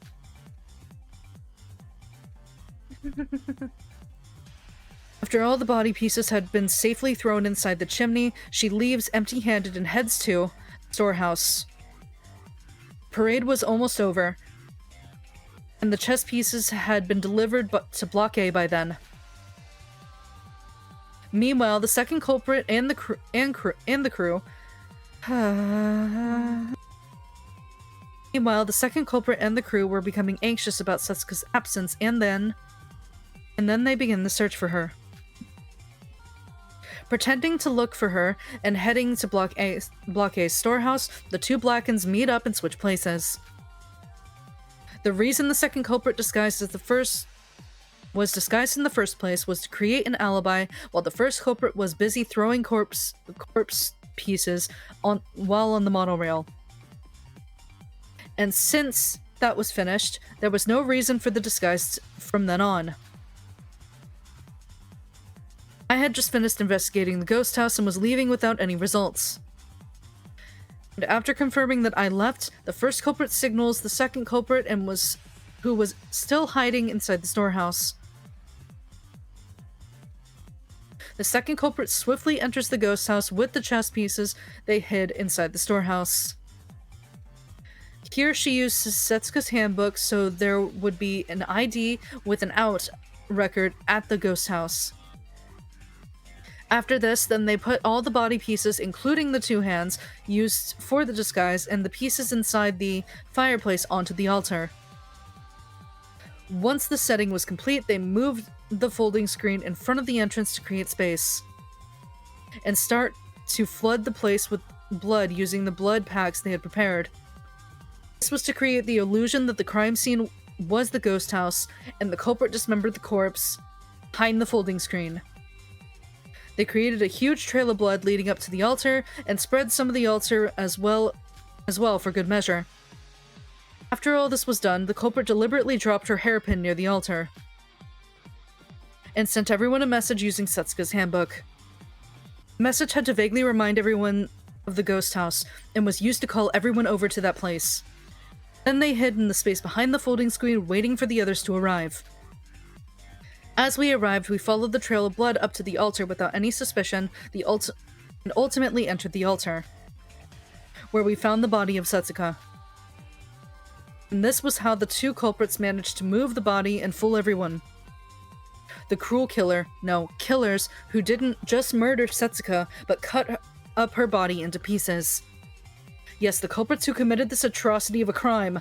After all the body pieces had been safely thrown inside the chimney, she leaves empty-handed and heads to the storehouse. Parade was almost over, and the chess pieces had been delivered to Block A by then. Meanwhile, the second culprit and the crew were becoming anxious about Setsuka's absence, and then they begin the search for her. Pretending to look for her and heading to Block A's storehouse, the two Blackens meet up and switch places. The reason the second culprit was disguised in the first place was to create an alibi, while the first culprit was busy throwing corpse pieces while on the monorail. And since that was finished, there was no reason for the disguise from then on. I had just finished investigating the ghost house and was leaving without any results. And after confirming that I left, the first culprit signals the second culprit who was still hiding inside the storehouse. The second culprit swiftly enters the ghost house with the chess pieces they hid inside the storehouse. Here she uses Setsuka's handbook so there would be an ID with an out record at the ghost house. After this, then they put all the body pieces, including the two hands used for the disguise, and the pieces inside the fireplace onto the altar. Once the setting was complete, they moved the folding screen in front of the entrance to create space, and start to flood the place with blood using the blood packs they had prepared. This was to create the illusion that the crime scene was the ghost house, and the culprit dismembered the corpse behind the folding screen. They created a huge trail of blood leading up to the altar, and spread some of the altar as well for good measure. After all this was done, the culprit deliberately dropped her hairpin near the altar, and sent everyone a message using Setsuka's handbook. The message had to vaguely remind everyone of the ghost house, and was used to call everyone over to that place. Then they hid in the space behind the folding screen, waiting for the others to arrive. As we arrived, we followed the trail of blood up to the altar without any suspicion, and ultimately entered the altar, where we found the body of Setsuka. And this was how the two culprits managed to move the body and fool everyone. The cruel killers who didn't just murder Setsuka, but cut up her body into pieces. Yes, the culprits who committed this atrocity of a crime.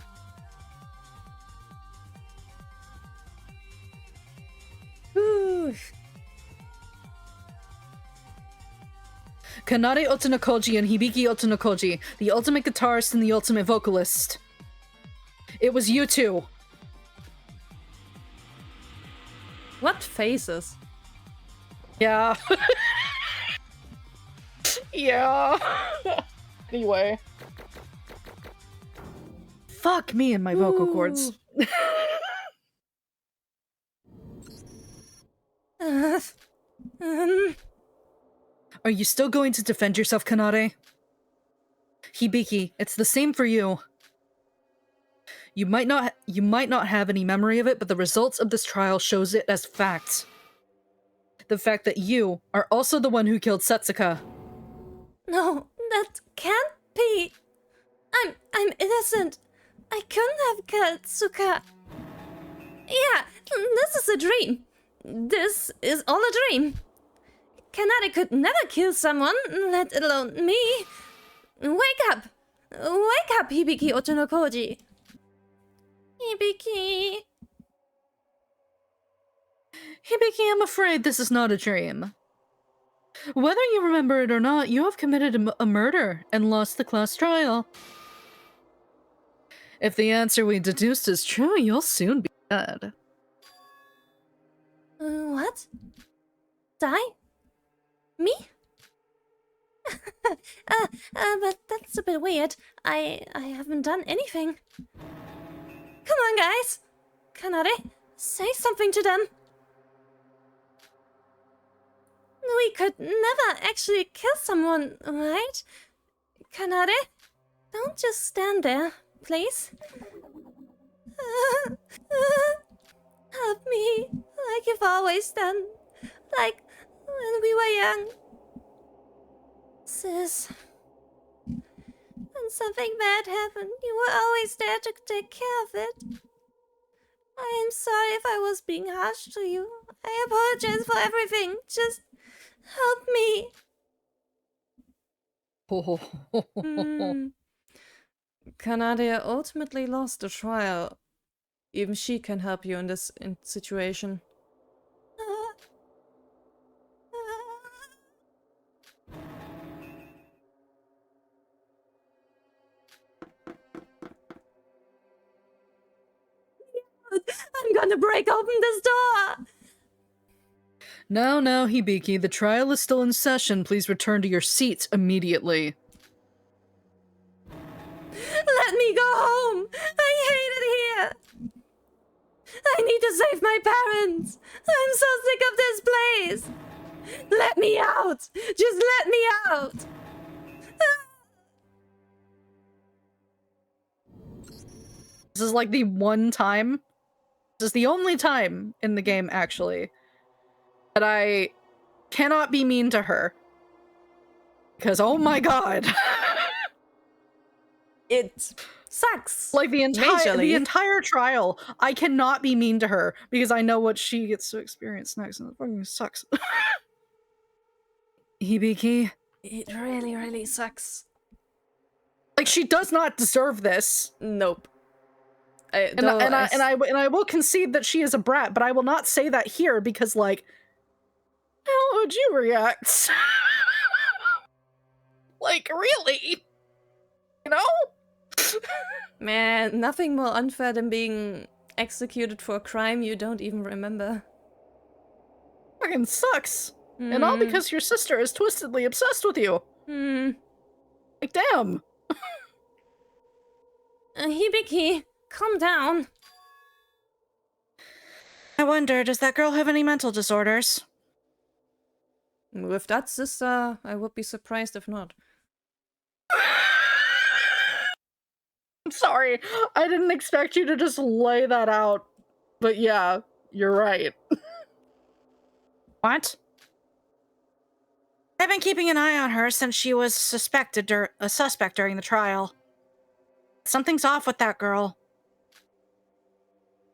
Kanade Otonokoji and Hibiki Otonokoji, the ultimate guitarist and the ultimate vocalist. It was you two. What faces? Yeah. Yeah. Anyway. Fuck me and my vocal cords. Are you still going to defend yourself, Kanade? Hibiki, it's the same for you. You might not have any memory of it, but the results of this trial shows it as fact. The fact that you are also the one who killed Setsuka. No, that can't be. I'm innocent. I couldn't have killed Tsuka. Yeah, this is a dream. This is all a dream. Kanade could never kill someone, let alone me. Wake up! Wake up, Hibiki Otonokoji. Hibiki, I'm afraid this is not a dream. Whether you remember it or not, you have committed a murder and lost the class trial. If the answer we deduced is true, you'll soon be dead. What? Die? Me? But that's a bit weird. I haven't done anything. Come on, guys. Kanade, say something to them. We could never actually kill someone, right? Kanade? Don't just stand there, please. Help me, like you've always done. Like when we were young. Sis, when something bad happened, you were always there to take care of it. I am sorry if I was being harsh to you. I apologize for everything. Just help me. Kanade ultimately lost the trial. Even she can help you in this situation. I'm gonna break open this door! Now, Hibiki, the trial is still in session. Please return to your seats immediately. Let me go home! I hate it here! I need to save my parents! I'm so sick of this place! Let me out! Just let me out! This is like the one time. This is the only time in the game, actually, that I cannot be mean to her. Because, oh my god. It sucks. Like, the entire trial, I cannot be mean to her, because I know what she gets to experience next, and it fucking sucks. Hibiki? It really, really sucks. Like, she does not deserve this. Nope. I will concede that she is a brat, but I will not say that here because, like, how would you react? Like, really? You know? Man, nothing more unfair than being executed for a crime you don't even remember. Fucking sucks. And all because your sister is twistedly obsessed with you. Like, damn. Hibiki, calm down. I wonder, does that girl have any mental disorders? With that sister, I would be surprised if not. I'm sorry. I didn't expect you to just lay that out. But yeah, you're right. What? I've been keeping an eye on her since she was a suspect during the trial. Something's off with that girl.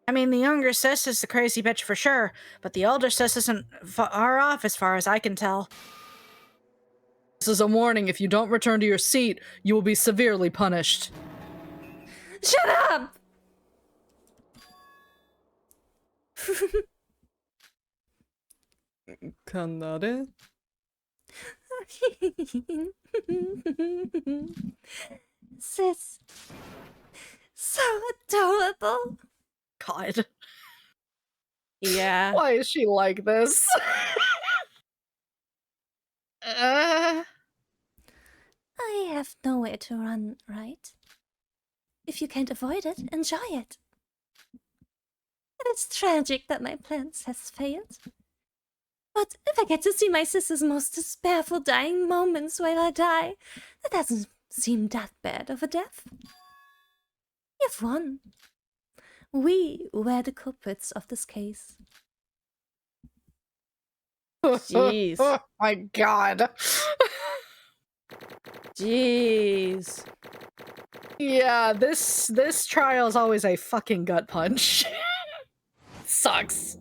I mean, the younger sis is the crazy bitch for sure, but the older sis isn't far off as far as I can tell. This is a warning. If you don't return to your seat, you will be severely punished. Shut up! Kanade? Sis. So adorable. God. Yeah. Why is she like this? I have nowhere to run, right? If you can't avoid it, enjoy it. It's tragic that my plans has failed. But if I get to see my sister's most despairful dying moments while I die, that doesn't seem that bad of a death. You've won. We were the culprits of this case. Jeez. Oh my god. Jeez. Yeah, this trial is always a fucking gut punch. Sucks.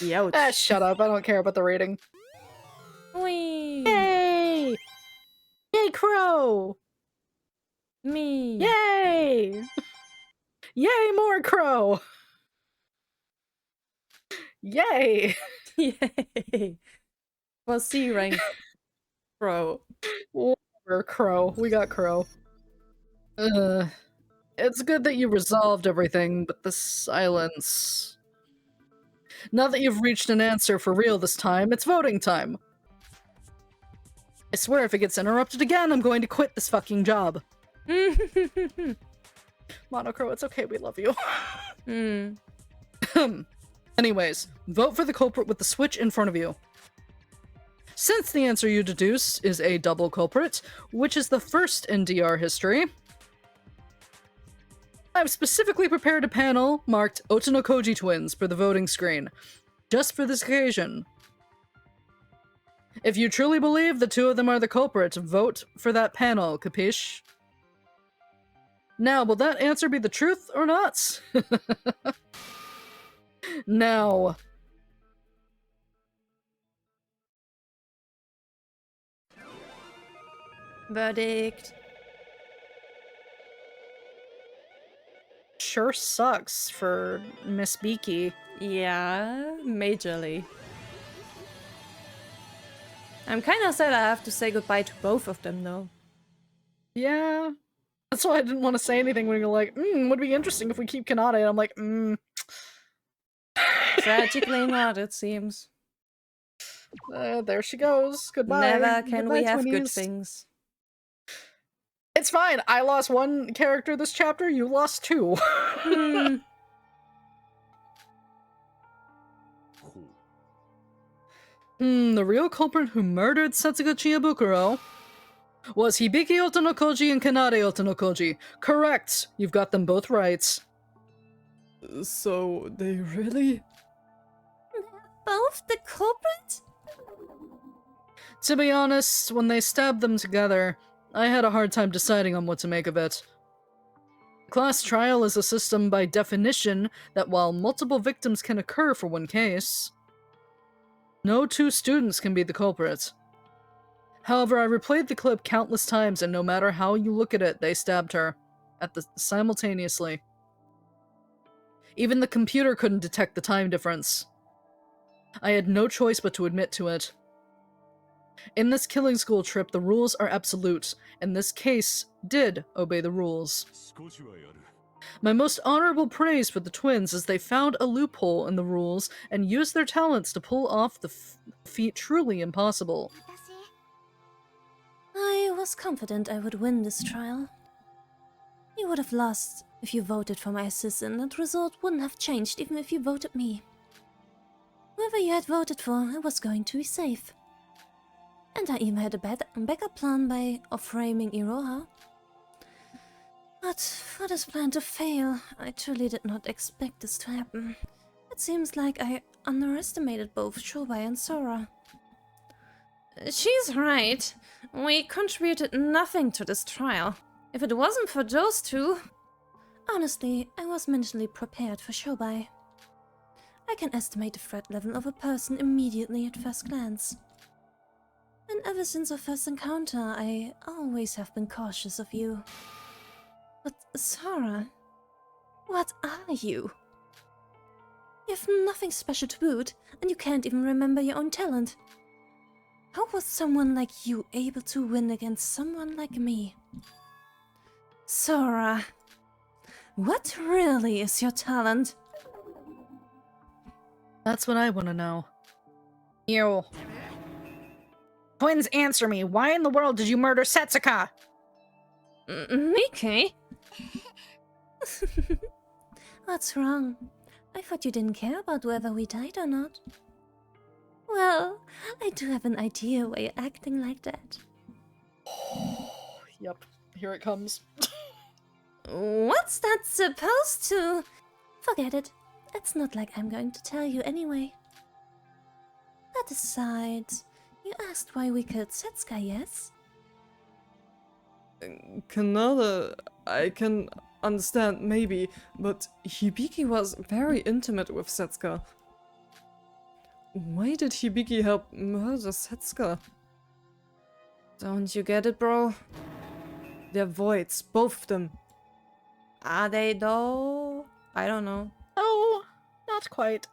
Youch. Ah, shut up. I don't care about the rating. Whee. Yay! Yay, Crow! Me. Yay! Yay, more Crow! Yay! Yay. Well, C rank. Bro. Whatever, Crow. We got Crow. It's good that you resolved everything, but the silence... Now that you've reached an answer for real this time, it's voting time. I swear if it gets interrupted again, I'm going to quit this fucking job. Monocro, it's okay, we love you. Anyways, vote for the culprit with the switch in front of you. Since the answer you deduce is a double culprit, which is the first in DR history, I've specifically prepared a panel marked Otonokoji twins for the voting screen, just for this occasion. If you truly believe the two of them are the culprit, vote for that panel, capiche? Now, will that answer be the truth or not? Now. Verdict. Sure sucks for Miss Beaky. Yeah, majorly. I'm kinda sad I have to say goodbye to both of them, though. Yeah. That's why I didn't want to say anything when you're like, would be interesting if we keep Kanade. And I'm like, Tragically not, it seems. There she goes. Goodbye. Never can Goodbye, we have good twinnies. things. It's fine. I lost one character this chapter. You lost two. The real culprit who murdered Setsuga Chiyabukuro was Hibiki Otonokoji and Kanade Otonokoji. Correct. You've got them both right. So, they really? Both the culprit? To be honest, when they stabbed them together, I had a hard time deciding on what to make of it. Class trial is a system by definition that while multiple victims can occur for one case, no two students can be the culprit. However, I replayed the clip countless times, and no matter how you look at it, they stabbed her simultaneously. Even the computer couldn't detect the time difference. I had no choice but to admit to it. In this killing school trip, the rules are absolute, and this case did obey the rules. My most honorable praise for the twins is they found a loophole in the rules and used their talents to pull off the feat truly impossible. I was confident I would win this trial. You would have lost if you voted for my assistant, and the result wouldn't have changed even if you voted me. Whoever you had voted for, I was going to be safe. And I even had a backup plan of framing Iroha. But for this plan to fail, I truly did not expect this to happen. It seems like I underestimated both Shobai and Sora. She's right. We contributed nothing to this trial. If it wasn't for those two... Honestly, I was mentally prepared for Shobai. I can estimate the threat level of a person immediately at first glance. And ever since our first encounter, I always have been cautious of you. But Sora, what are you? You have nothing special to boot, and you can't even remember your own talent. How was someone like you able to win against someone like me? Sora, what really is your talent? That's what I want to know. You. Twins, answer me. Why in the world did you murder Setsuka? Miki? What's wrong? I thought you didn't care about whether we died or not. Well, I do have an idea why you're acting like that. Yep, here it comes. What's that supposed to... Forget it. It's not like I'm going to tell you anyway. That aside, you asked why we killed Setsuka, yes? Kanade, I can understand, maybe, but Hibiki was very intimate with Setsuka. Why did Hibiki help murder Setsuka? Don't you get it, bro? They're voids, both of them. Are they though? I don't know. Oh, not quite.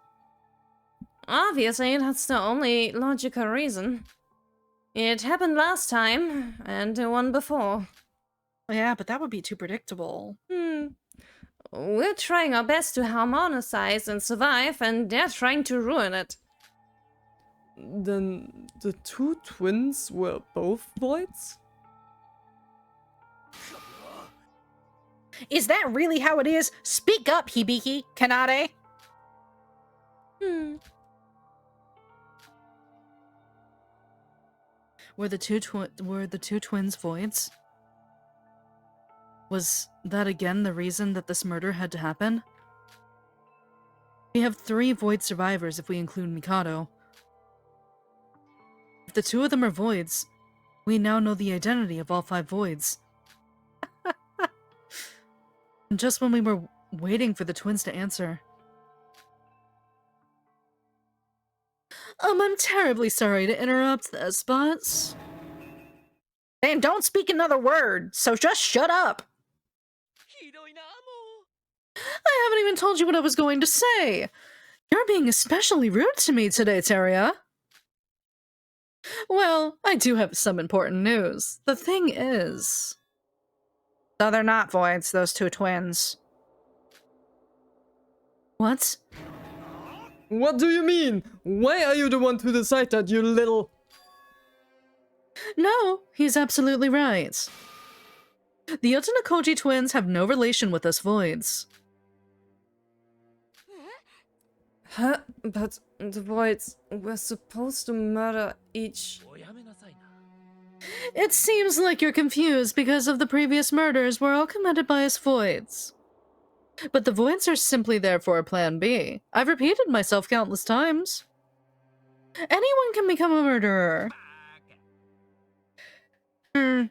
Obviously, that's the only logical reason. It happened last time, and the one before. Yeah, but that would be too predictable. We're trying our best to harmonize and survive, and they're trying to ruin it. Then the two twins were both voids? Is that really how it is? Speak up, Hibiki, Kanade. Were the two twins voids? Was that again the reason that this murder had to happen? We have 3 Void survivors if we include Mikado. If the 2 of them are Voids, we now know the identity of all 5 Voids. And just when we were waiting for the twins to answer. I'm terribly sorry to interrupt this, but... And don't speak another word, so just shut up. I haven't even told you what I was going to say. You're being especially rude to me today, Teria. Well, I do have some important news. The thing is... No, they're not voids, those 2 twins. What? What do you mean? Why are you the one to decide that, you little... No, he's absolutely right. The Otonakoji twins have no relation with us Voids. Huh? But the Voids were supposed to murder each... It seems like you're confused because of the previous murders were all committed by us Voids. But the Voids are simply there for a plan B. I've repeated myself countless times. Anyone can become a murderer.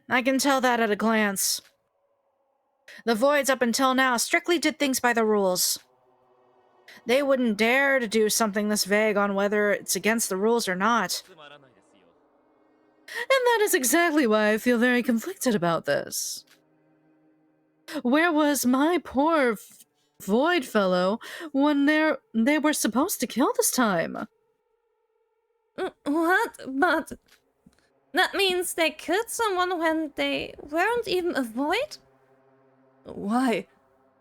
I can tell that at a glance. The voids up until now strictly did things by the rules. They wouldn't dare to do something this vague on whether it's against the rules or not. And that is exactly why I feel very conflicted about this. Where was my poor Void fellow when they were supposed to kill this time? What? But that means they killed someone when they weren't even a void? Why?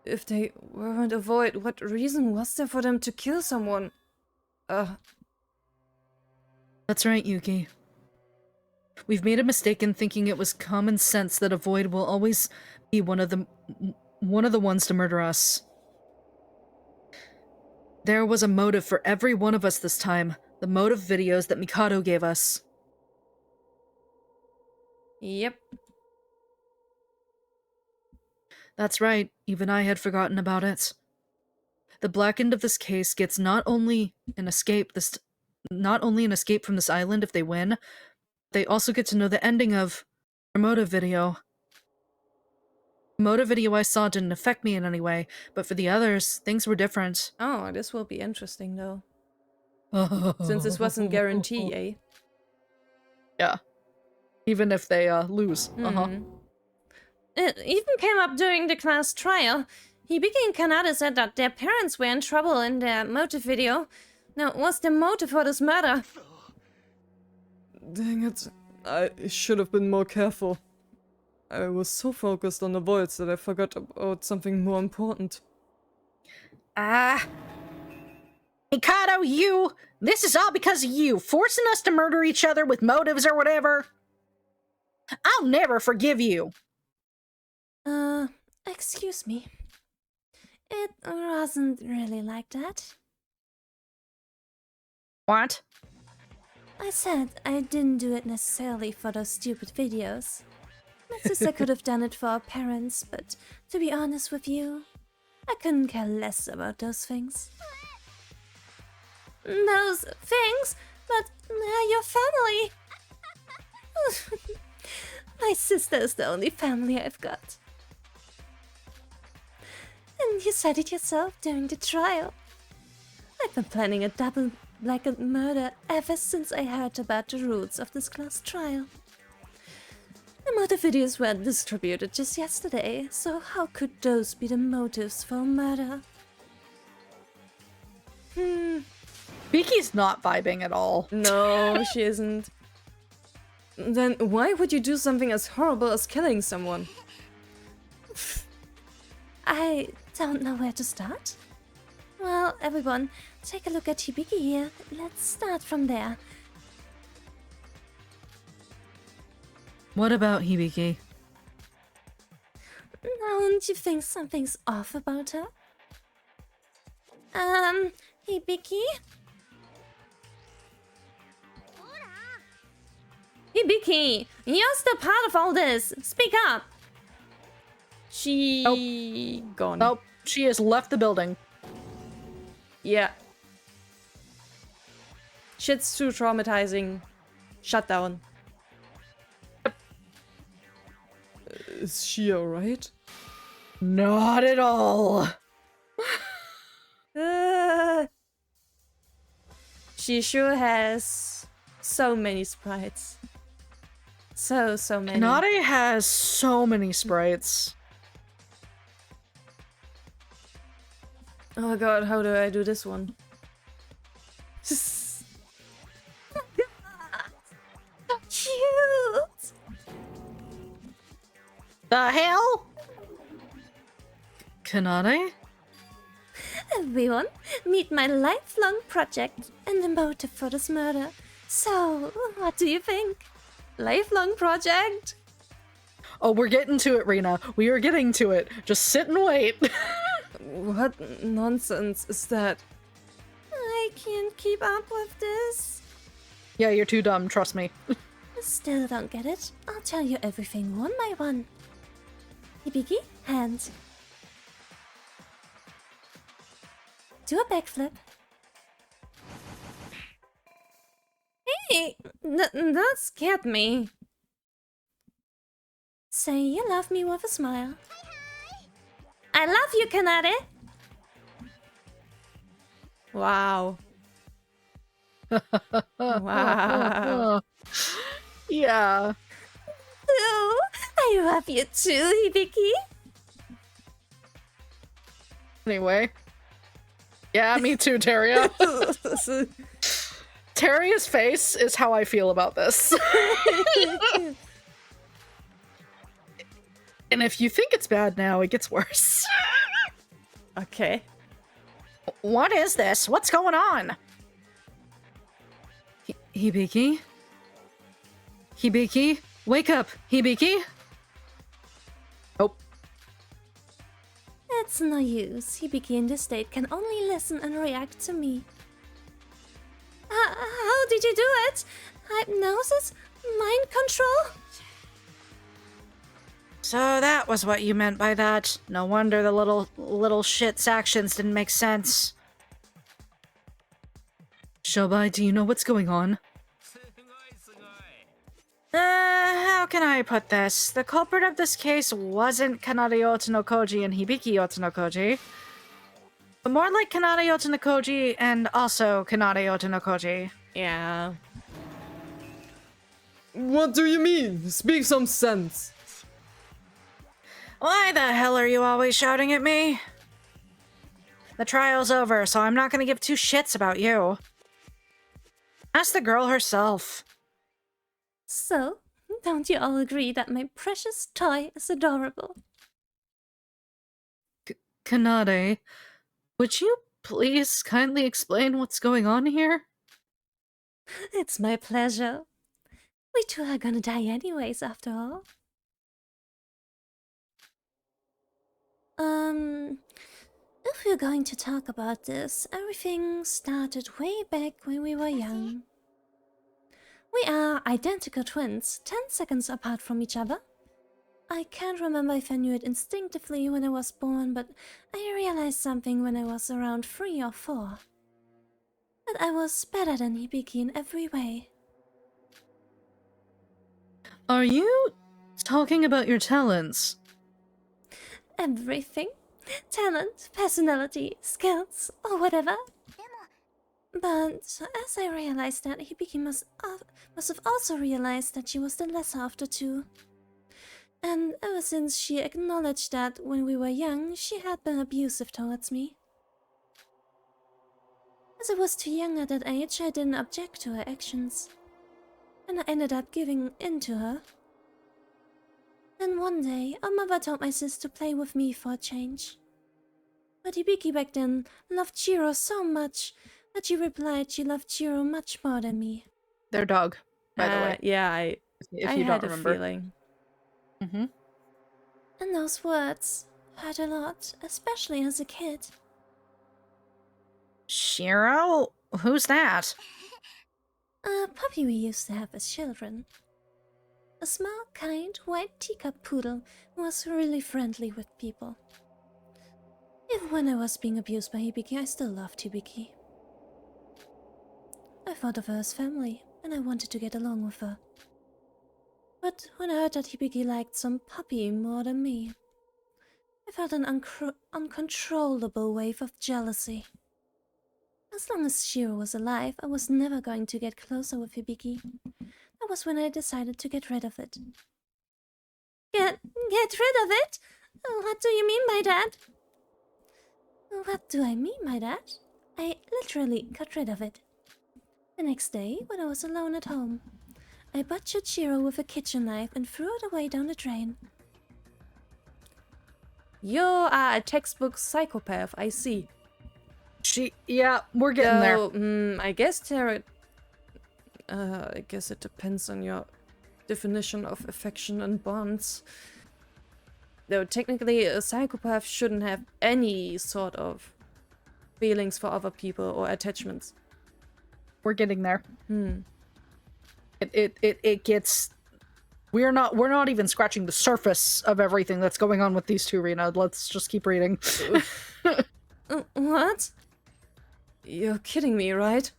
If they weren't a Void, what reason was there for them to kill someone? That's right, Yuki. We've made a mistake in thinking it was common sense that a Void will always be one of the ones to murder us. There was a motive for every one of us this time. The motive videos that Mikado gave us. Yep. That's right, even I had forgotten about it. The black end of this case gets not only an escape from this island if they win, they also get to know the ending of their motive video. The motive video I saw didn't affect me in any way, but for the others, things were different. Oh, this will be interesting, though. Since this wasn't guaranteed, eh? Yeah. Even if they lose. It even came up during the class trial. Hibiki and Kanade said that their parents were in trouble in their motive video. Now, what's the motive for this murder? Dang it. I should have been more careful. I was so focused on the Voids that I forgot about something more important. Mikado, this is all because of you, forcing us to murder each other with motives or whatever. I'll never forgive you. Excuse me. It wasn't really like that. What? I said I didn't do it necessarily for those stupid videos. My sister could have done it for our parents, but to be honest with you, I couldn't care less about those things. Those things? But they're your family. My sister is the only family I've got. And you said it yourself during the trial. I've been planning a double blackened murder ever since I heard about the rules of this class trial. The motive videos were distributed just yesterday, so how could those be the motives for a murder? Biki's not vibing at all. No, she isn't. Then why would you do something as horrible as killing someone? I don't know where to start. Well, everyone, take a look at Hibiki here. Let's start from there. What about Hibiki? Don't you think something's off about her? Hibiki? Hibiki, you're still part of all this. Speak up. She gone. Nope, she has left the building. Yeah. Shit's too traumatizing. Shut down. Is she alright? Not at all. She sure has so many sprites. So many. Kanade has so many sprites. Oh god, how do I do this one? Cute! The hell? Kanade? Everyone, meet my lifelong project and the motive for this murder. So, what do you think? Lifelong project? Oh, we're getting to it, Rina. We are getting to it. Just sit and wait. What nonsense is that? I can't keep up with this. Yeah, you're too dumb, trust me. Still don't get it. I'll tell you everything one by one. Hibiki, hand. Do a backflip. Hey, that scared me. Say you love me with a smile. I love you, Kanade. Wow. Wow. Yeah. Ooh, I love you too, Hibiki. Anyway. Yeah, me too, Teria. Teria's face is how I feel about this. And if you think it's bad now, it gets worse. Okay. What is this? What's going on? Hibiki? Hibiki? Wake up, Hibiki! Oh. It's no use. Hibiki in this state can only listen and react to me. How did you do it? Hypnosis? Mind control? So that was what you meant by that. No wonder the little shit's actions didn't make sense. Shobai, do you know what's going on? How can I put this? The culprit of this case wasn't Kanade Otonokoji and Hibiki Otonokoji, but more like Kanade Otonokoji and also Kanade Otonokoji. Yeah. What do you mean? Speak some sense. Why the hell are you always shouting at me? The trial's over, so I'm not gonna give two shits about you. Ask the girl herself. So, don't you all agree that my precious toy is adorable? Kanade, would you please kindly explain what's going on here? It's my pleasure. We two are gonna die anyways, after all. If we're going to talk about this, everything started way back when we were young. We are identical twins, 10 seconds apart from each other. I can't remember if I knew it instinctively when I was born, but I realized something when I was around 3 or 4. That I was better than Hibiki in every way. Are you talking about your talents? Everything. Talent, personality, skills, or whatever. But as I realized that, Hibiki must have also realized that she was the lesser of the two. And ever since she acknowledged that when we were young, she had been abusive towards me. As I was too young at that age, I didn't object to her actions. And I ended up giving in to her. Then one day, our mother told my sis to play with me for a change. But Hibiki back then loved Chiro so much that she replied she loved Chiro much more than me. Their dog, by the way. Yeah, If I you had don't a remember. feeling. Mm-hmm. And those words hurt a lot, especially as a kid. Shiro? Who's that? A puppy we used to have as children. A small, kind, white teacup poodle who was really friendly with people. Even when I was being abused by Hibiki, I still loved Hibiki. I thought of her as family, and I wanted to get along with her. But when I heard that Hibiki liked some puppy more than me, I felt an uncontrollable wave of jealousy. As long as Shiro was alive, I was never going to get closer with Hibiki. That was when I decided to get rid of it. Get rid of it? What do you mean by that? What do I mean by that? I literally got rid of it. The next day, when I was alone at home, I butchered Shiro with a kitchen knife and threw it away down the drain. You are a textbook psychopath, I see. Yeah, we're getting there. So, I guess Tarot... I guess it depends on your definition of affection and bonds. Though technically a psychopath shouldn't have any sort of feelings for other people or attachments. We're getting there. It gets... We're not even scratching the surface of everything that's going on with these two, Rina. Let's just keep reading. What? You're kidding me, right?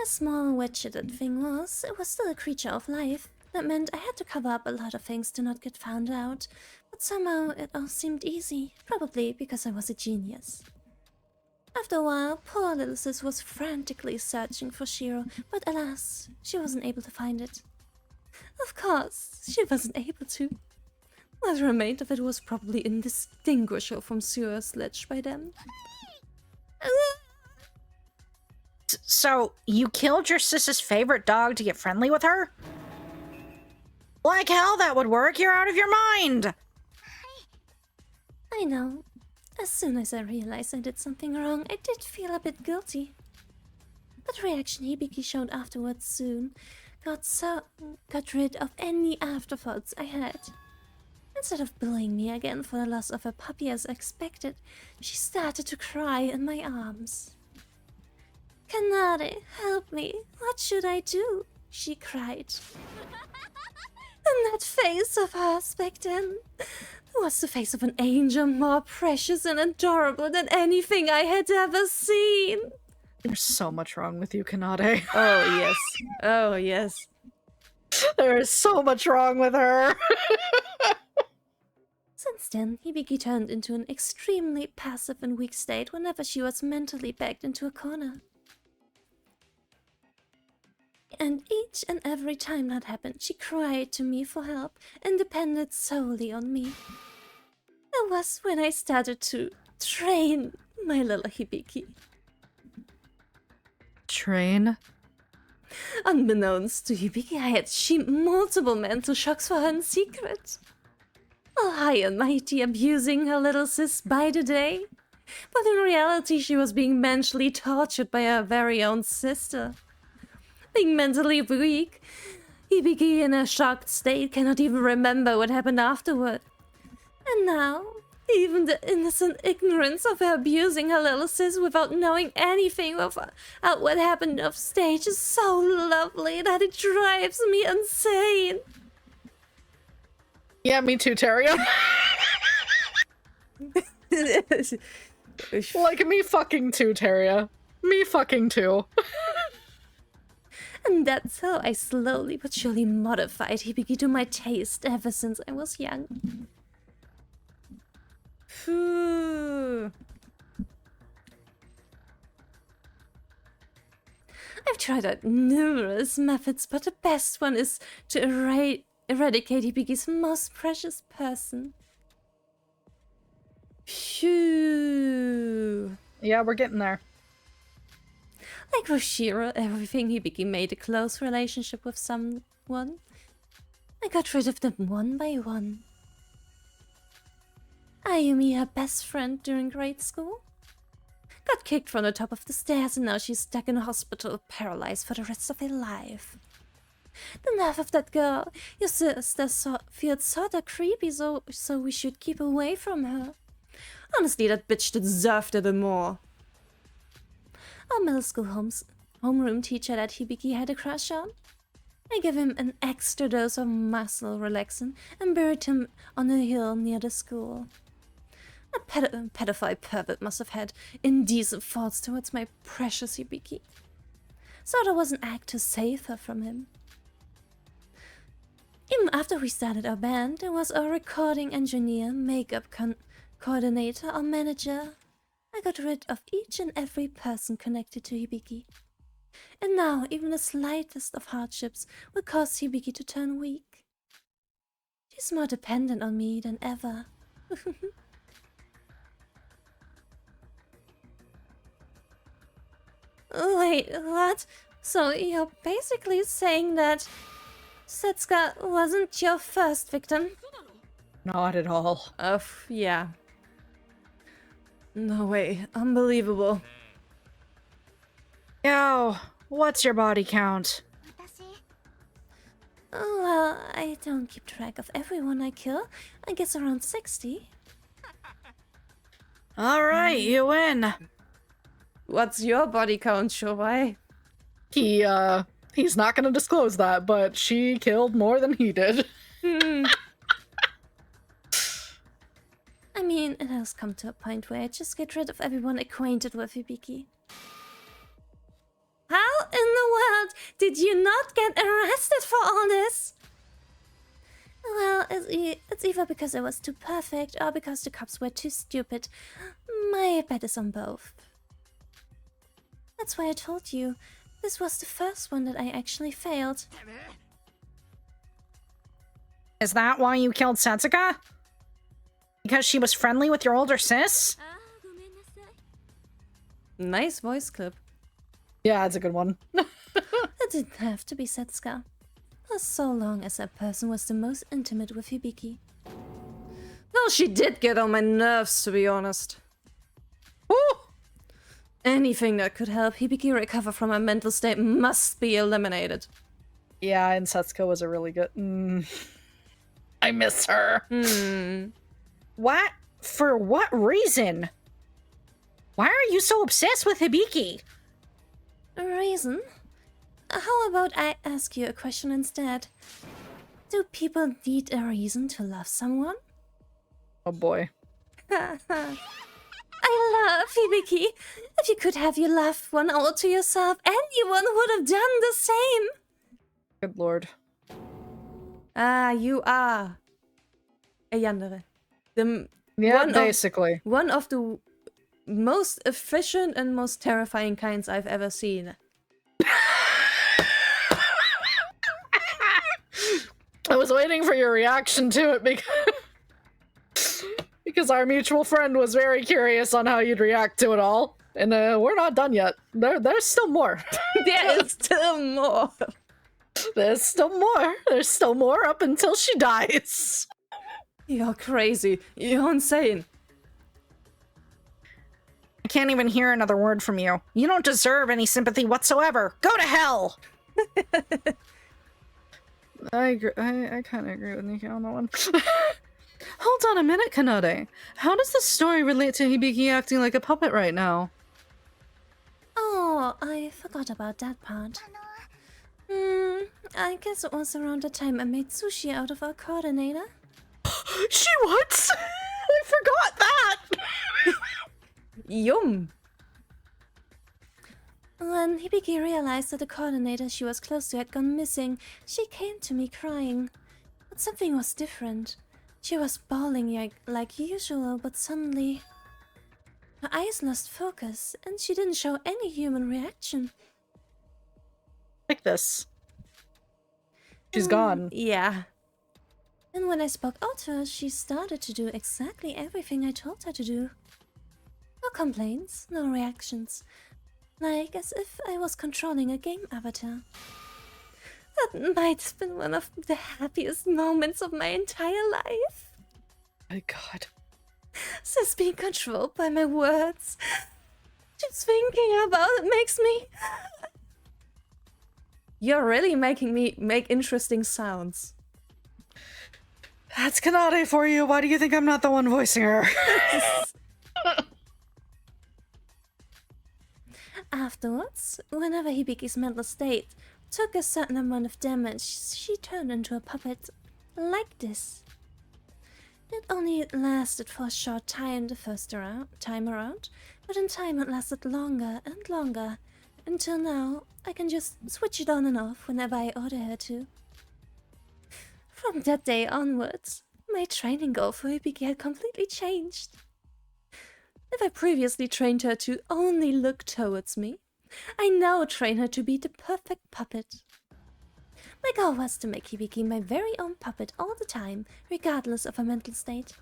As small and widgeted thing was, it was still a creature of life. That meant I had to cover up a lot of things to not get found out. But somehow it all seemed easy, probably because I was a genius. After a while, poor little sis was frantically searching for Shiro, but alas, she wasn't able to find it. Of course, she wasn't able to. What remained of it was probably indistinguishable from sewer sludge by then. So, you killed your sis's favorite dog to get friendly with her? Like hell that would work, you're out of your mind! I know. As soon as I realized I did something wrong, I did feel a bit guilty. But the reaction Hibiki showed afterwards soon got rid of any afterthoughts I had. Instead of bullying me again for the loss of a puppy as expected, she started to cry in my arms. Kanade, help me. What should I do? She cried. And that face of hers back then was the face of an angel, more precious and adorable than anything I had ever seen. There's so much wrong with you, Kanade. Oh, yes. Oh, yes. There is so much wrong with her. Since then, Hibiki turned into an extremely passive and weak state whenever she was mentally backed into a corner. And each and every time that happened, she cried to me for help and depended solely on me. That was when I started to train my little Hibiki. Train? Unbeknownst to Hibiki, I had multiple mental shocks for her in secret. All high and mighty, abusing her little sis by the day. But in reality, she was being mentally tortured by her very own sister. Being mentally weak, Hibiki in a shocked state cannot even remember what happened afterward. And now, even the innocent ignorance of her abusing her little sis without knowing anything about what happened off stage is so lovely that it drives me insane. Yeah, me too, Taria. Like, me fucking too, Taria. Me fucking too. And that's how I slowly but surely modified Hibiki to my taste ever since I was young. I've tried out numerous methods, but the best one is to eradicate Hibiki's most precious person. Phew. Yeah, we're getting there. Like with Shiro, everything Hibiki made a close relationship with someone. I got rid of them one by one. Ayumi, her best friend during grade school, got kicked from the top of the stairs and now she's stuck in a hospital paralyzed for the rest of her life. The nerve of that girl. Your sister feels sorta creepy, so we should keep away from her. Honestly, that bitch deserved it more. Our middle school homeroom teacher that Hibiki had a crush on. I gave him an extra dose of muscle relaxant and buried him on a hill near the school. A pedophile pervert must have had indecent thoughts towards my precious Hibiki. So there was an act to save her from him. Even after we started our band, there was our recording engineer, makeup coordinator, or manager. I got rid of each and every person connected to Hibiki. And now, even the slightest of hardships will cause Hibiki to turn weak. She's more dependent on me than ever. Wait, what? So you're basically saying that Setsuka wasn't your first victim? Not at all. Yeah. No way. Unbelievable. Yo, what's your body count? Oh, well, I don't keep track of everyone I kill. I guess around 60. Alright, you win. What's your body count, Shobai? He's not gonna disclose that, but she killed more than he did. I mean, it has come to a point where I just get rid of everyone acquainted with Hibiki. How in the world did you not get arrested for all this? Well, it's either because I was too perfect or because the cops were too stupid. My bet is on both. That's why I told you, this was the first one that I actually failed. Is that why you killed Setsuka? Because she was friendly with your older sis? Nice voice clip. Yeah, it's a good one. It didn't have to be Setsuka. For so long as that person was the most intimate with Hibiki. Well, she did get on my nerves, to be honest. Woo! Anything that could help Hibiki recover from her mental state must be eliminated. Yeah, and Setsuka was a really good... I miss her. What? For what reason? Why are you so obsessed with Hibiki? A reason? How about I ask you a question instead? Do people need a reason to love someone? Oh boy. I love Hibiki. If you could have your loved one all to yourself, anyone would have done the same. Good lord. Ah, you are a yandere. Yeah, basically. One of the most efficient and most terrifying kinds I've ever seen. I was waiting for your reaction to it because our mutual friend was very curious on how you'd react to it all. And we're not done yet. There's still more. There is still more. There's still more. There's still more up until she dies. You're crazy. You're insane. I can't even hear another word from you. You don't deserve any sympathy whatsoever. Go to hell! I agree. I kind of agree with Nikki on that one. Hold on a minute, Kanade. How does this story relate to Hibiki acting like a puppet right now? Oh, I forgot about that part. I guess it was around the time I made sushi out of our coordinator. She what? I forgot that! Yum. When Hibiki realized that the coordinator she was close to had gone missing, she came to me crying. But something was different. She was bawling like usual, but suddenly her eyes lost focus, and she didn't show any human reaction. Like this. She's gone. Yeah. And when I spoke out to her, she started to do exactly everything I told her to do. No complaints, no reactions. Like as if I was controlling a game avatar. That might have been one of the happiest moments of my entire life. My god. Sis being controlled by my words. Just thinking about it makes me... You're really making me make interesting sounds. That's Kanade for you. Why do you think I'm not the one voicing her? Afterwards, whenever Hibiki's mental state took a certain amount of damage, she turned into a puppet like this. It only lasted for a short time the first time around, but in time it lasted longer and longer, until now I can just switch it on and off whenever I order her to. From that day onwards, my training goal for Hibiki had completely changed. If I previously trained her to only look towards me, I now train her to be the perfect puppet. My goal was to make Hibiki my very own puppet all the time, regardless of her mental state.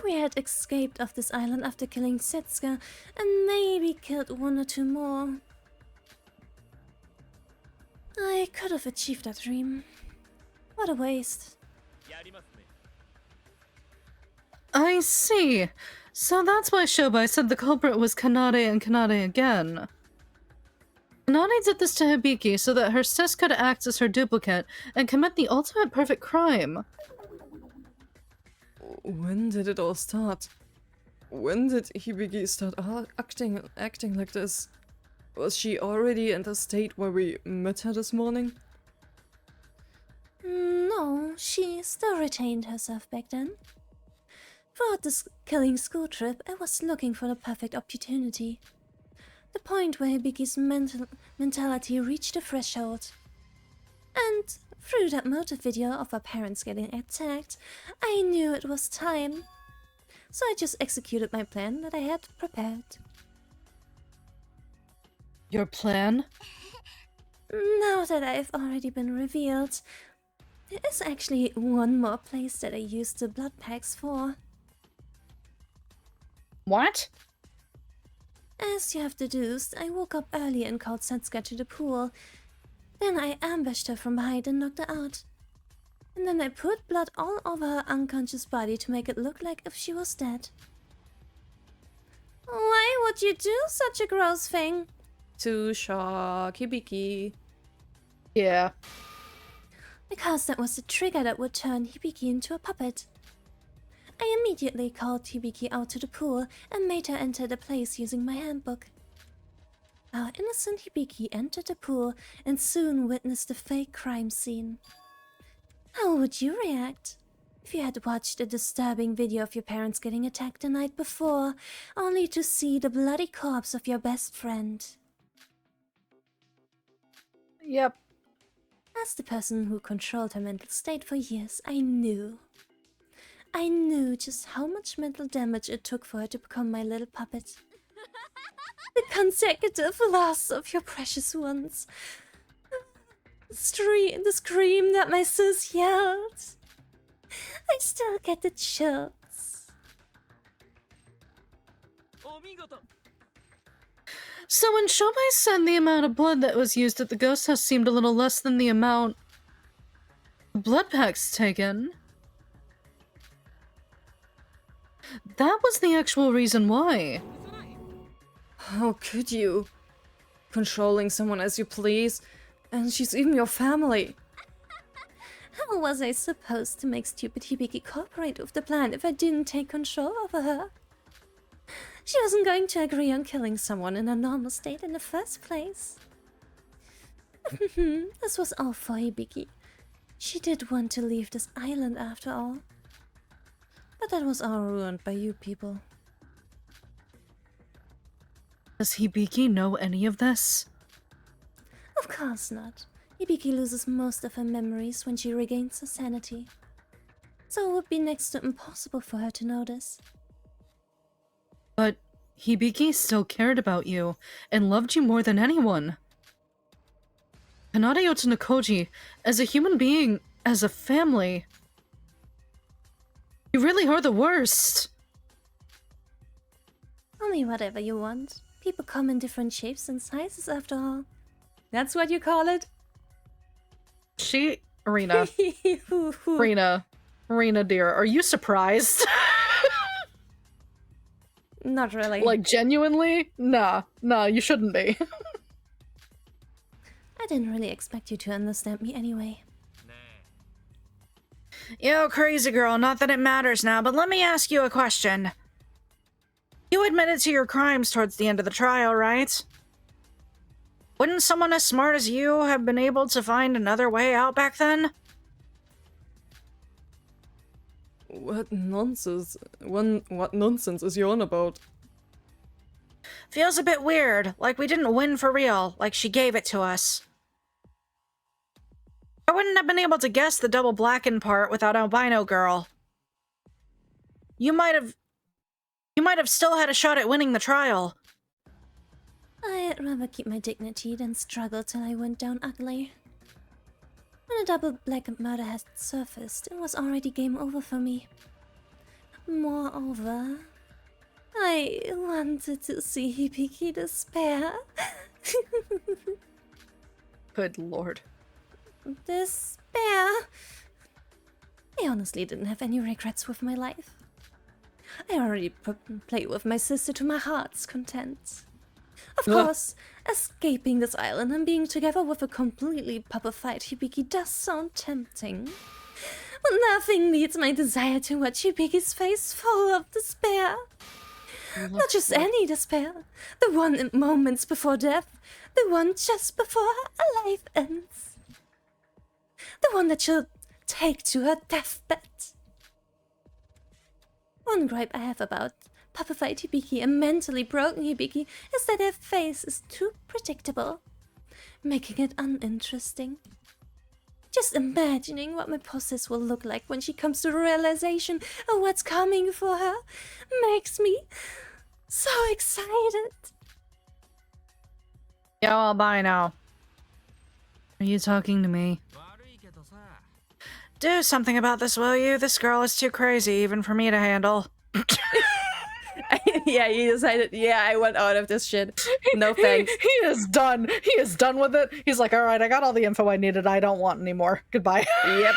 We had escaped off this island after killing Setsuka and maybe killed one or two more. I could have achieved that dream. What a waste. I see. So that's why Shobai said the culprit was Kanade and Kanade again. Kanade did this to Hibiki so that her sis could act as her duplicate and commit the ultimate perfect crime. When did it all start? When did Hibiki start acting like this? Was she already in the state where we met her this morning? No, she still retained herself back then. Throughout this killing school trip, I was looking for the perfect opportunity. The point where Hibiki's mentality reached a threshold. And through that motive video of our parents getting attacked, I knew it was time. So I just executed my plan that I had prepared. Your plan? Now that I've already been revealed, there is actually one more place that I used the blood packs for. What? As you have deduced, I woke up early and called Setsuka to the pool. Then I ambushed her from behind and knocked her out. And then I put blood all over her unconscious body to make it look like if she was dead. Why would you do such a gross thing? To shock Hibiki. Yeah. Because that was the trigger that would turn Hibiki into a puppet. I immediately called Hibiki out to the pool and made her enter the place using my handbook. Our innocent Hibiki entered the pool and soon witnessed the fake crime scene. How would you react if you had watched a disturbing video of your parents getting attacked the night before, only to see the bloody corpse of your best friend? Yep. As the person who controlled her mental state for years, I knew just how much mental damage it took for her to become my little puppet. The consecutive loss of your precious ones. The scream that my sis yelled. I still get the chills. So when Shobai said the amount of blood that was used at the ghost house seemed a little less than the amount of blood packs taken, that was the actual reason why. How could you? Controlling someone as you please, and she's even your family. How was I supposed to make stupid Hibiki cooperate with the plan if I didn't take control over her? She wasn't going to agree on killing someone in a normal state in the first place. This was all for Hibiki. She did want to leave this island after all. But that was all ruined by you people. Does Hibiki know any of this? Of course not. Hibiki loses most of her memories when she regains her sanity. So it would be next to impossible for her to notice. But Hibiki still cared about you and loved you more than anyone. Kanade Otonokoji, as a human being, as a family, you really are the worst. Call me whatever you want. People come in different shapes and sizes after all. That's what you call it? Rina, dear, are you surprised? Not really. Like, genuinely? Nah, you shouldn't be. I didn't really expect you to understand me anyway. Yo, crazy girl, not that it matters now, but let me ask you a question. You admitted to your crimes towards the end of the trial, right? Wouldn't someone as smart as you have been able to find another way out back then? What nonsense? What nonsense is you on about? Feels a bit weird, like we didn't win for real, like she gave it to us. I wouldn't have been able to guess the double blackened part without Albino Girl. You might have still had a shot at winning the trial. I'd rather keep my dignity than struggle till I went down ugly. When a double blackened murder had surfaced, it was already game over for me. Moreover, I wanted to see Hibiki despair. Good lord. Despair. I honestly didn't have any regrets with my life. I already played with my sister to my heart's content. Of course, escaping this island and being together with a completely puppified Hibiki does sound tempting. But nothing beats my desire to watch Hibiki's face full of despair. Not just any despair. The one in moments before death. The one just before her life ends. The one that she'll take to her deathbed. One gripe I have about puppified Hibiki and mentally broken Hibiki is that her face is too predictable, making it uninteresting. Just imagining what my possess will look like when she comes to the realization of what's coming for her makes me so excited. Yo, Albino. Are you talking to me? Do something about this, will you? This girl is too crazy even for me to handle. Yeah, you decided, yeah, I want out of this shit. No thanks. He is done. He is done with it. He's like, alright, I got all the info I needed. I don't want any more. Goodbye. Yep.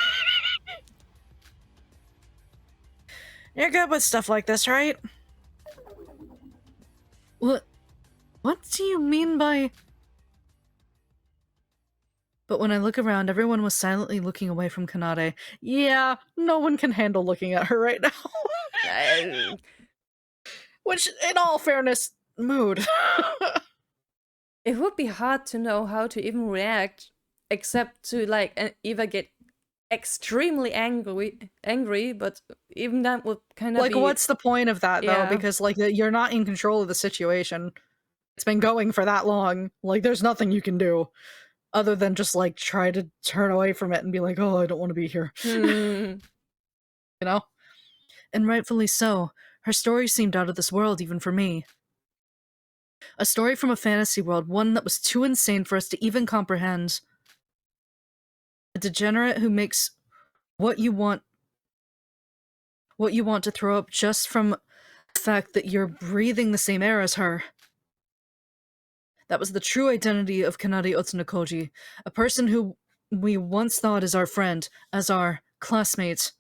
You're good with stuff like this, right? What do you mean by... But when I look around, everyone was silently looking away from Kanade. Yeah, no one can handle looking at her right now. Which, in all fairness, mood. It would be hard to know how to even react, except to like either get extremely angry, but even that would kind of like, be... what's the point of that, though? Yeah. Because, like, you're not in control of the situation. It's been going for that long. Like, there's nothing you can do. Other than just, like, try to turn away from it and be like, oh, I don't want to be here. You know? And rightfully so. Her story seemed out of this world, even for me. A story from a fantasy world, one that was too insane for us to even comprehend. A degenerate who makes what you want to throw up just from the fact that you're breathing the same air as her. That was the true identity of Kanade Otsunokoji, a person who we once thought as our friend, as our classmate.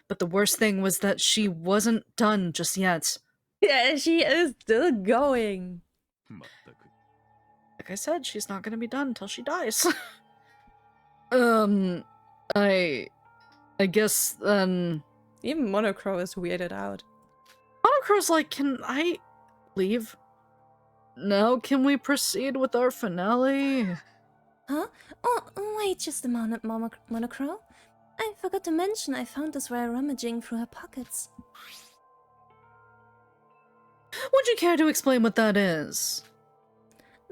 But the worst thing was that she wasn't done just yet. Yeah, she is still going. Like I said, she's not gonna be done until she dies. I guess then... Even Monocro is weirded out. Monocro's like, can I leave? Now can we proceed with our finale? Huh? Oh, wait just a moment, Monocro. I forgot to mention I found this while rummaging through her pockets. Would you care to explain what that is?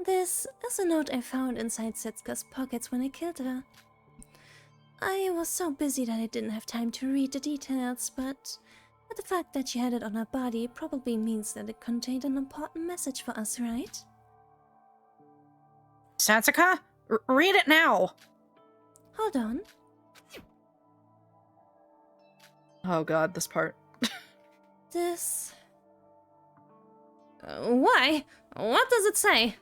This is a note I found inside Setsuka's pockets when I killed her. I was so busy that I didn't have time to read the details, but the fact that she had it on her body probably means that it contained an important message for us, right? Satsuka? Read it now! Hold on. Oh god, this part. This... Why? What does it say?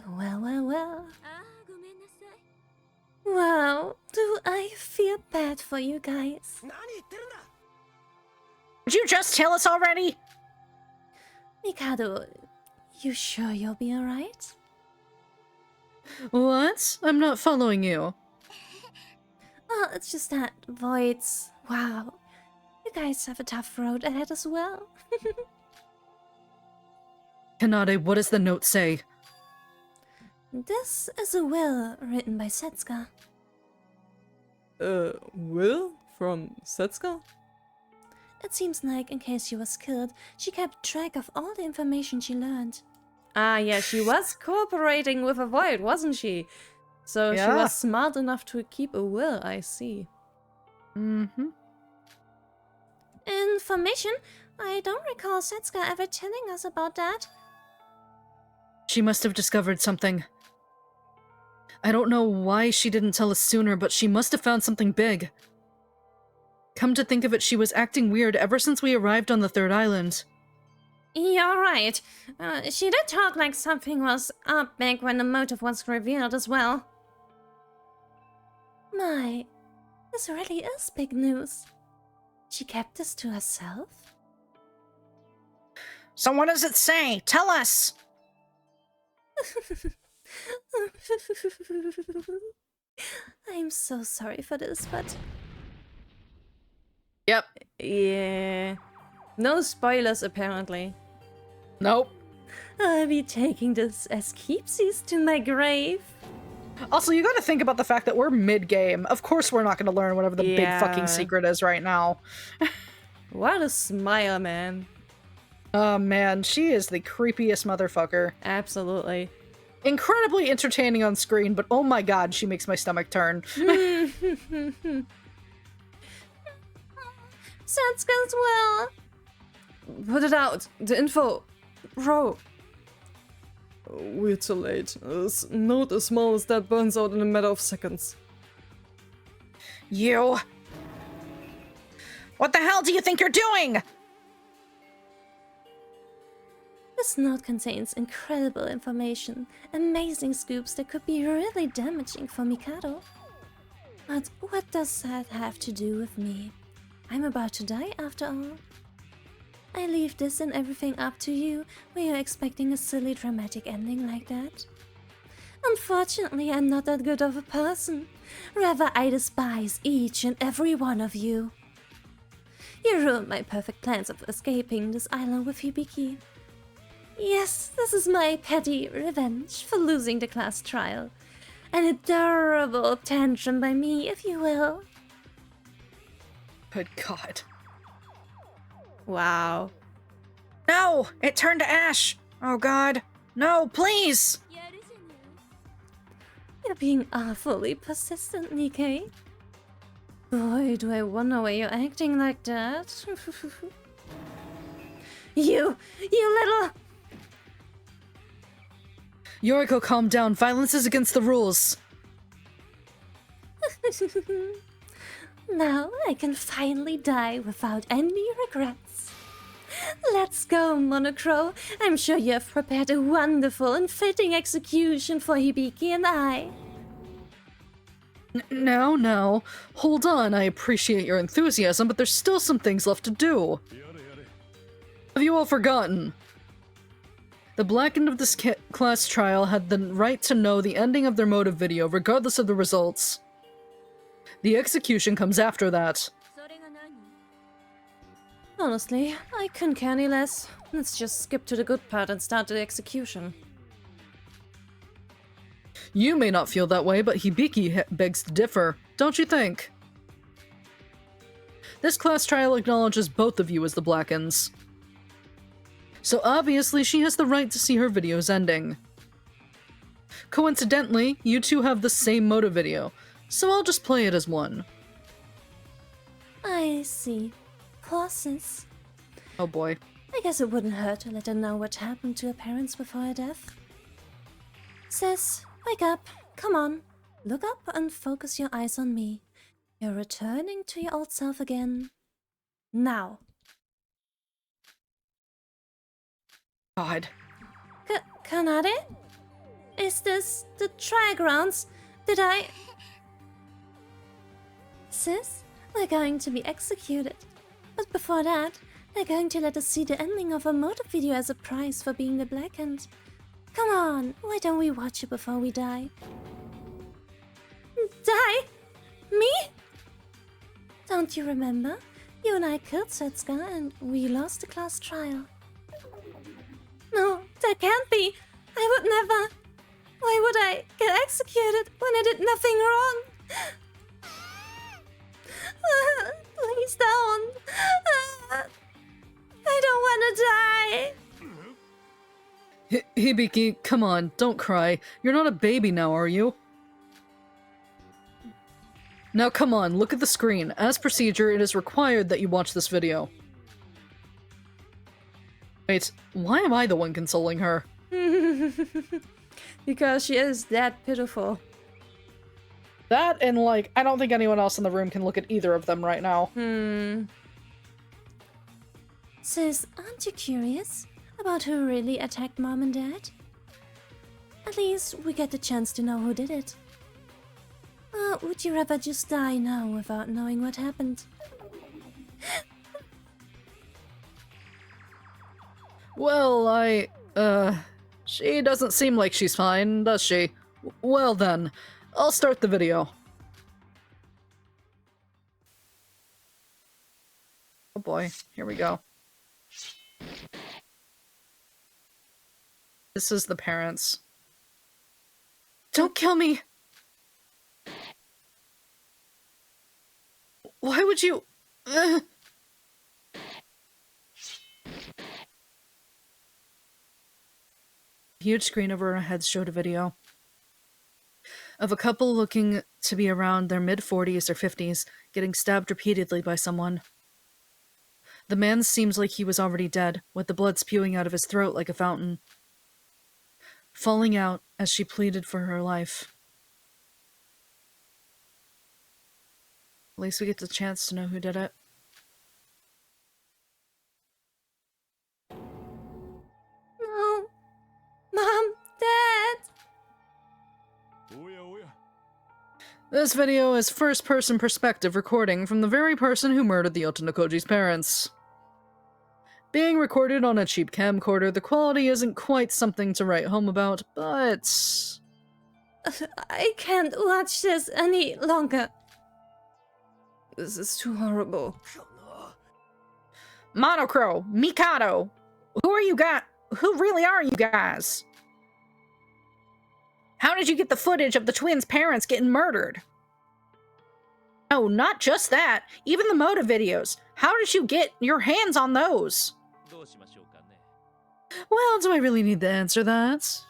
Well. Wow, do I feel bad for you guys. Did you just tell us already? Mikado, you sure you'll be alright? What? I'm not following you. Well, it's just that Void's... Wow. You guys have a tough road ahead as well. Kanade, what does the note say? This is a will written by Setsuka. Will? From Setsuka? It seems like, in case she was killed, she kept track of all the information she learned. Ah, yeah, she was cooperating with a void, wasn't she? So she Yeah. was smart enough to keep a will, I see. Mm-hmm. Information? I don't recall Setsuka ever telling us about that. She must have discovered something. I don't know why she didn't tell us sooner, but she must have found something big. Come to think of it, she was acting weird ever since we arrived on the third island. You're right. She did talk like something was up back when the motive was revealed as well. My, this really is big news. She kept this to herself? So what does it say? Tell us! I'm so sorry for this, but Yep. Yeah. No spoilers, apparently. Nope. I'll be taking this as keepsies to my grave. Also, you gotta think about the fact that we're mid-game. Of course we're not gonna learn whatever the big Yeah. fucking secret is right now. What a smile, man. Oh man, she is the creepiest motherfucker. Absolutely. Incredibly entertaining on screen, but oh my god, she makes my stomach turn. Setsuka's will. Put it out. The info. Bro. We're too late. A note as small as that burns out in a matter of seconds. You... What the hell do you think you're doing? This note contains incredible information, amazing scoops that could be really damaging for Mikado. But what does that have to do with me? I'm about to die after all. I leave this and everything up to you when you're expecting a silly dramatic ending like that. Unfortunately, I'm not that good of a person. Rather, I despise each and every one of you. You ruined my perfect plans of escaping this island with Hibiki. Yes, this is my petty revenge for losing the class trial. An adorable tantrum by me, if you will. Good god. Wow. No! It turned to ash! Oh god. No, please! You're being awfully persistent, Nikkei. Boy, do I wonder why you're acting like that. You little... Yoriko, calm down. Violence is against the rules. Now I can finally die without any regrets. Let's go, Monocro. I'm sure you have prepared a wonderful and fitting execution for Hibiki and I. No. Hold on, I appreciate your enthusiasm, but there's still some things left to do. Have you all forgotten? The Blackened of this class trial had the right to know the ending of their motive video, regardless of the results. The execution comes after that. Honestly, I couldn't care any less. Let's just skip to the good part and start the execution. You may not feel that way, but Hibiki begs to differ, don't you think? This class trial acknowledges both of you as the Blackens. So obviously she has the right to see her video's ending. Coincidentally, you two have the same motive video, so I'll just play it as one. I see. Poor sis. Oh boy. I guess it wouldn't hurt to let her know what happened to her parents before her death. Sis, wake up. Come on. Look up and focus your eyes on me. You're returning to your old self again. Now. God. Kanade? Is this the trial grounds? Did I... Sis, we're going to be executed. But before that, they're going to let us see the ending of our motive video as a prize for being the Blackened. Come on, why don't we watch it before we die? Die? Me? Don't you remember? You and I killed Setsuka and we lost the class trial. No, that can't be. I would never. Why would I get executed when I did nothing wrong? Please don't. I don't want to die. Hibiki, come on, don't cry. You're not a baby now, are you? Now come on, look at the screen. As procedure, it is required that you watch this video. Wait, why am I the one consoling her? Because she is that pitiful. That and, like, I don't think anyone else in the room can look at either of them right now. Sis, aren't you curious about who really attacked Mom and Dad? At least we get the chance to know who did it. Or would you rather just die now without knowing what happened? Well, she doesn't seem like she's fine, does she? Well then, I'll start the video. Oh boy, here we go. This is the parents. Don't kill me! Why would you... A huge screen over our heads showed a video of a couple looking to be around their mid-40s or 50s getting stabbed repeatedly by someone. The man seems like he was already dead, with the blood spewing out of his throat like a fountain, falling out as she pleaded for her life. At least we get the chance to know who did it. No. Mom, Dad. This video is first-person perspective recording from the very person who murdered the Otonokoji's parents. Being recorded on a cheap camcorder, the quality isn't quite something to write home about, but... I can't watch this any longer. This is too horrible. Monocro, Mikado, who really are you guys? How did you get the footage of the twins' parents getting murdered? Oh, not just that. Even the motive videos. How did you get your hands on those? Well, do I really need to answer that?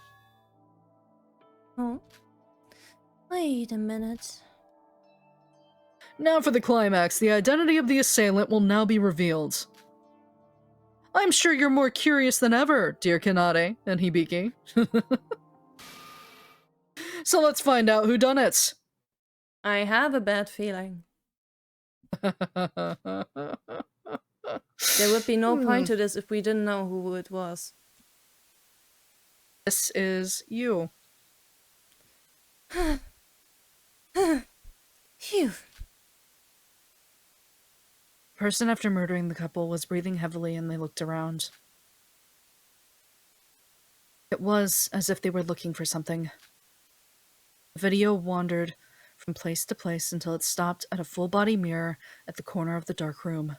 Oh. Wait a minute. Now for the climax, the identity of the assailant will now be revealed. I'm sure you're more curious than ever, dear Kanade and Hibiki. So let's find out who done it. I have a bad feeling. There would be no point to this if we didn't know who it was. This is you. Phew. The person after murdering the couple was breathing heavily and they looked around. It was as if they were looking for something. The video wandered from place to place until it stopped at a full-body mirror at the corner of the dark room.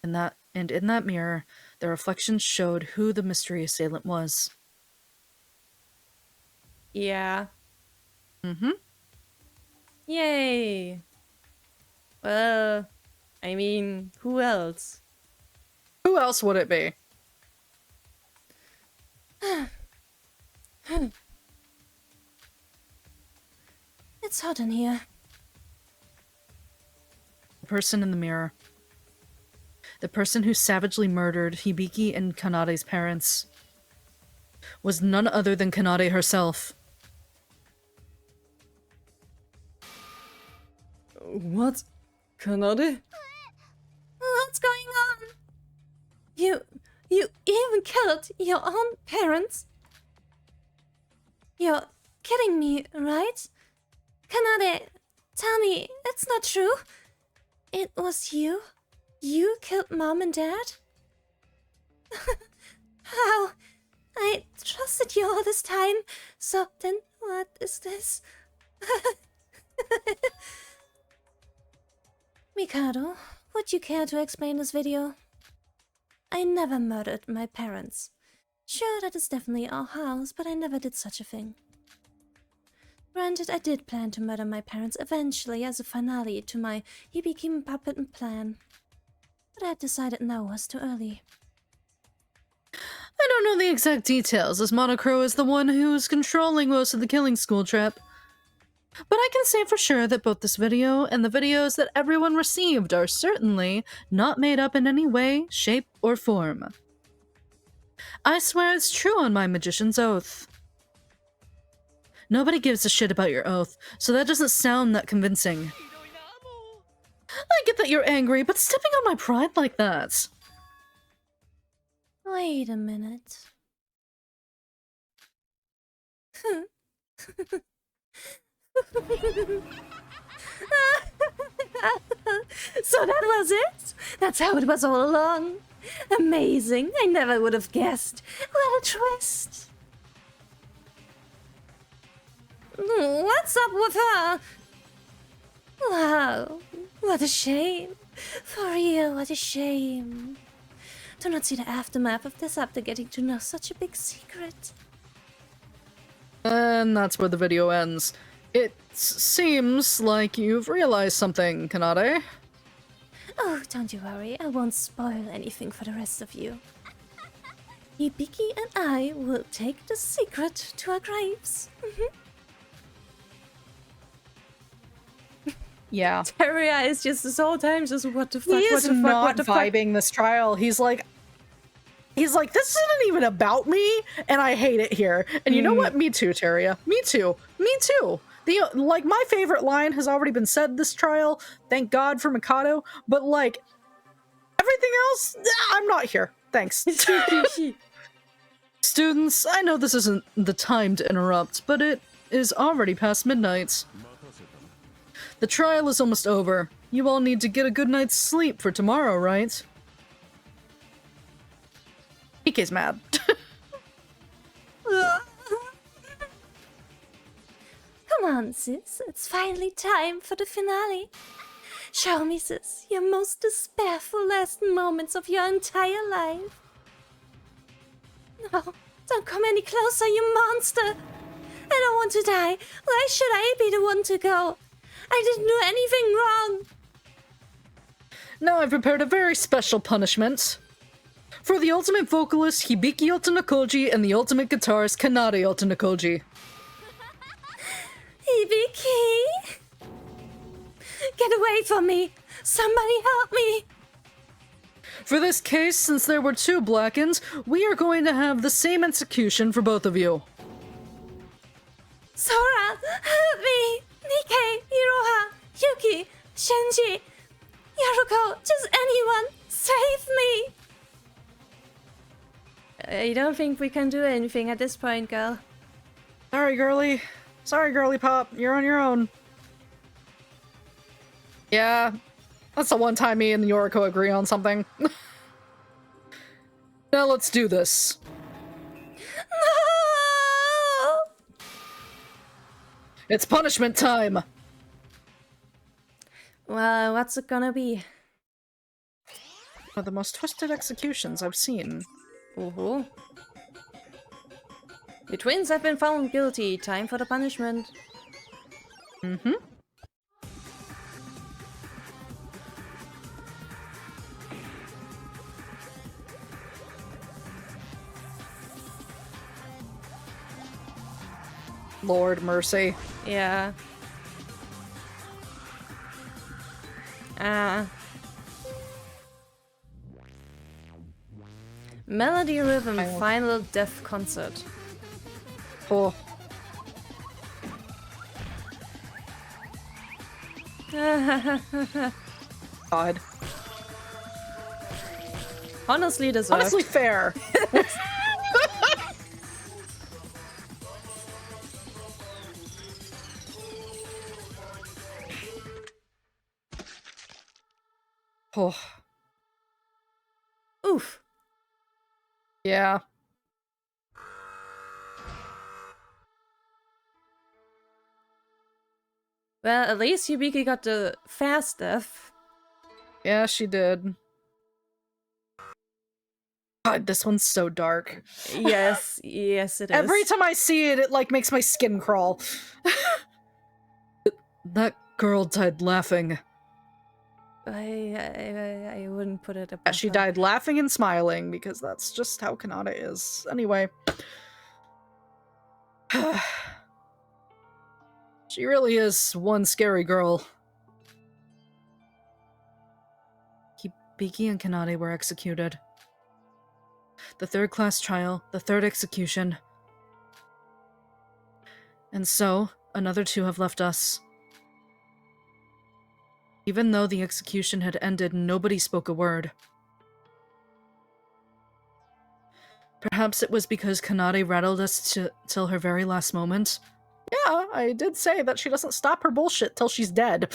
And in that mirror, the reflection showed who the mystery assailant was. Yeah. Mm-hmm. Yay! Well, I mean, who else? Who else would it be? It's hot in here. The person in the mirror. The person who savagely murdered Hibiki and Kanade's parents was none other than Kanade herself. What? Kanade? What's going on? You even killed your own parents? You're kidding me, right? Kanade, tell me, it's not true. It was you? You killed Mom and Dad? How? I trusted you all this time. So then what is this? Mikado, would you care to explain this video? I never murdered my parents. Sure, that is definitely our house, but I never did such a thing. Granted, I did plan to murder my parents eventually as a finale to my Hibiki puppet plan. But I had decided now was too early. I don't know the exact details, as Monocro is the one who's controlling most of the killing school trip. But I can say for sure that both this video and the videos that everyone received are certainly not made up in any way, shape, or form. I swear it's true on my magician's oath. Nobody gives a shit about your oath, so that doesn't sound that convincing. I get that you're angry, but stepping on my pride like that... Wait a minute. So that was it? That's how it was all along? Amazing. I never would have guessed. What a twist. What's up with her? Wow. What a shame. For real, what a shame. Do not see the aftermath of this after getting to know such a big secret. And that's where the video ends. It seems like you've realized something, Kanade. Oh, don't you worry, I won't spoil anything for the rest of you. Hibiki and I will take the secret to our graves. Yeah. Teria is just this whole time just what the fuck, He what is the fuck, not what the fuck. vibing this trial. He's like, this isn't even about me, and I hate it here. And you know what? Me too, Teria. Me too. Me too. Like, my favorite line has already been said this trial. Thank God for Mikado. But, like, everything else, I'm not here. Thanks. Students, I know this isn't the time to interrupt, but it is already past midnight. The trial is almost over. You all need to get a good night's sleep for tomorrow, right? Ike's mad. Come on, sis, it's finally time for the finale. Show me, sis, your most despairful last moments of your entire life. No, don't come any closer, you monster! I don't want to die. Why should I be the one to go? I didn't do anything wrong. Now I've prepared a very special punishment. For the ultimate vocalist, Hibiki Otonokoji, and the ultimate guitarist, Kanade Otonokoji. Hibiki! Get away from me! Somebody help me! For this case, since there were two Blackens, we are going to have the same execution for both of you. Sora, help me! Nikkei, Iroha, Yuki, Shinji, Yaruko, just anyone, save me! I don't think we can do anything at this point, girl. Sorry, girly. Sorry, girly pop. You're on your own. Yeah. That's the one time me and Yoriko agree on something. Now let's do this. No! It's punishment time! Well, what's it gonna be? One of the most twisted executions I've seen. Ooh. The twins have been found guilty. Time for the punishment. Mm-hmm. Lord mercy. Yeah. Melody Rhythm Final Death Concert. Oh. God. Honestly deserved. Honestly fair. Oh. Oof. Yeah. Well, at least Hibiki got the fast death. Yeah, she did. God, this one's so dark. Yes, yes, it is. Every time I see it, it like makes my skin crawl. That girl died laughing. I wouldn't put it Yeah, above she her. died laughing and smiling because that's just how Kanata is. Anyway. She really is one scary girl. Hibiki and Kanade were executed. The third class trial, the third execution. And so, another two have left us. Even though the execution had ended, nobody spoke a word. Perhaps it was because Kanade rattled us till her very last moment. Yeah, I did say that she doesn't stop her bullshit till she's dead.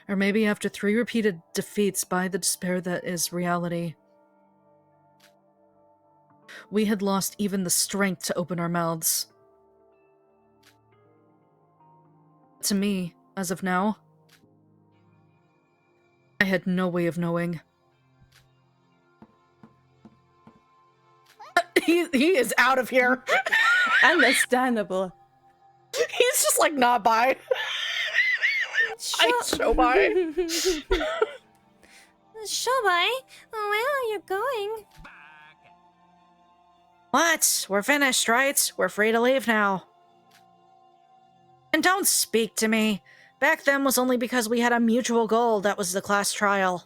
Or maybe after 3 repeated defeats by the despair that is reality. We had lost even the strength to open our mouths. To me, as of now, I had no way of knowing. He is out of here. Understandable. He's just like, not bye. I show bye. Shobai, where are you going? What? We're finished, right? We're free to leave now. And don't speak to me. Back then was only because we had a mutual goal that was the class trial.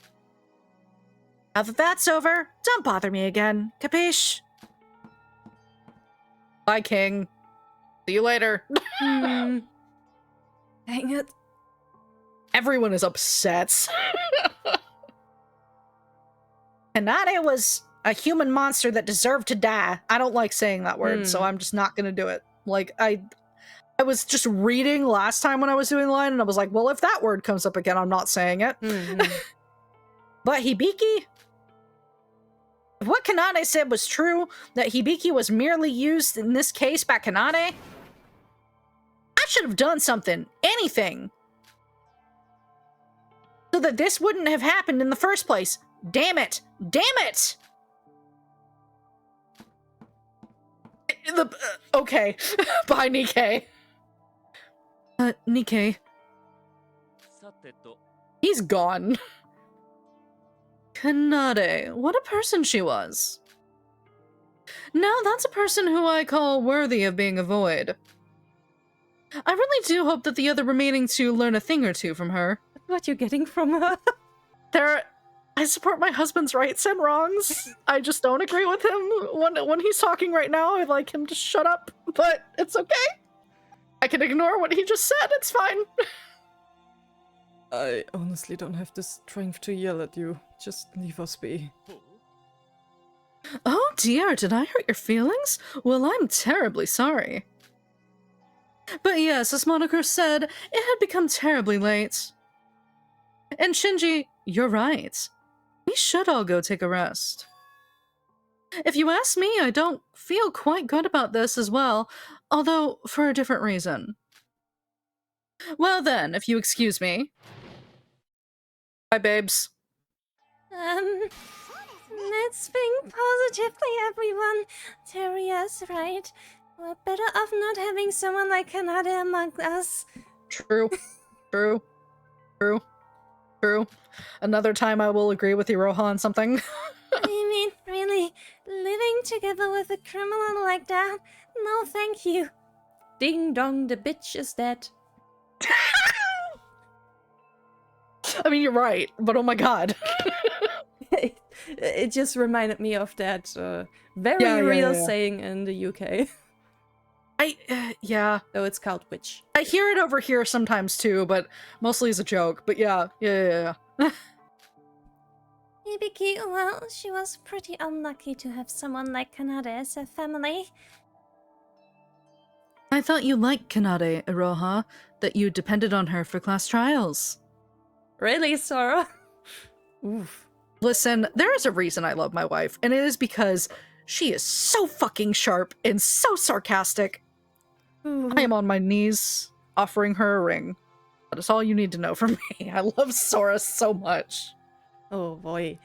Now that that's over, don't bother me again. Capiche? Bye, King. See you later. Dang it. Everyone is upset. Kanade was a human monster that deserved to die. I don't like saying that word, so I'm just not gonna do it. Like, I was just reading last time when I was doing the line, and I was like, well, if that word comes up again, I'm not saying it. But Hibiki? If what Kanade said was true, that Hibiki was merely used in this case by Kanade, I should have done something. Anything. So that this wouldn't have happened in the first place. Damn it! Damn it! Okay. Bye, Nikkei. Nikkei. He's gone. Kanade, what a person she was. Now that's a person who I call worthy of being a void. I really do hope that the other remaining two learn a thing or two from her. What you getting from her? I support my husband's rights and wrongs. I just don't agree with him when he's talking right now. I'd like him to shut up, but it's okay. I can ignore what he just said. It's fine. I honestly don't have the strength to yell at you. Just leave us be. Oh dear, did I hurt your feelings? Well, I'm terribly sorry. But yes, as Monokuro said, it had become terribly late. And Shinji, you're right. We should all go take a rest. If you ask me, I don't feel quite good about this as well, although for a different reason. Well then, if you excuse me. Bye, babes. Let's think positively, everyone. Teria's right. We're better off not having someone like Kanade among us. True. True. True. True. Another time I will agree with Iroha on something. I mean, really, living together with a criminal like that? No, thank you. Ding dong, the bitch is dead. I mean, you're right, but oh my god. It just reminded me of that very real saying in the UK. Yeah. Though it's called witch. I hear it over here sometimes too, but mostly as a joke. But yeah. Hibiki, well, she was pretty unlucky to have someone like Kanade as a family. I thought you liked Kanade, Iroha, that you depended on her for class trials. Really, Sora? Oof. Listen, there is a reason I love my wife, and it is because she is so fucking sharp and so sarcastic. I am on my knees offering her a ring. That's all you need to know from me. I love Sora so much. Oh boy.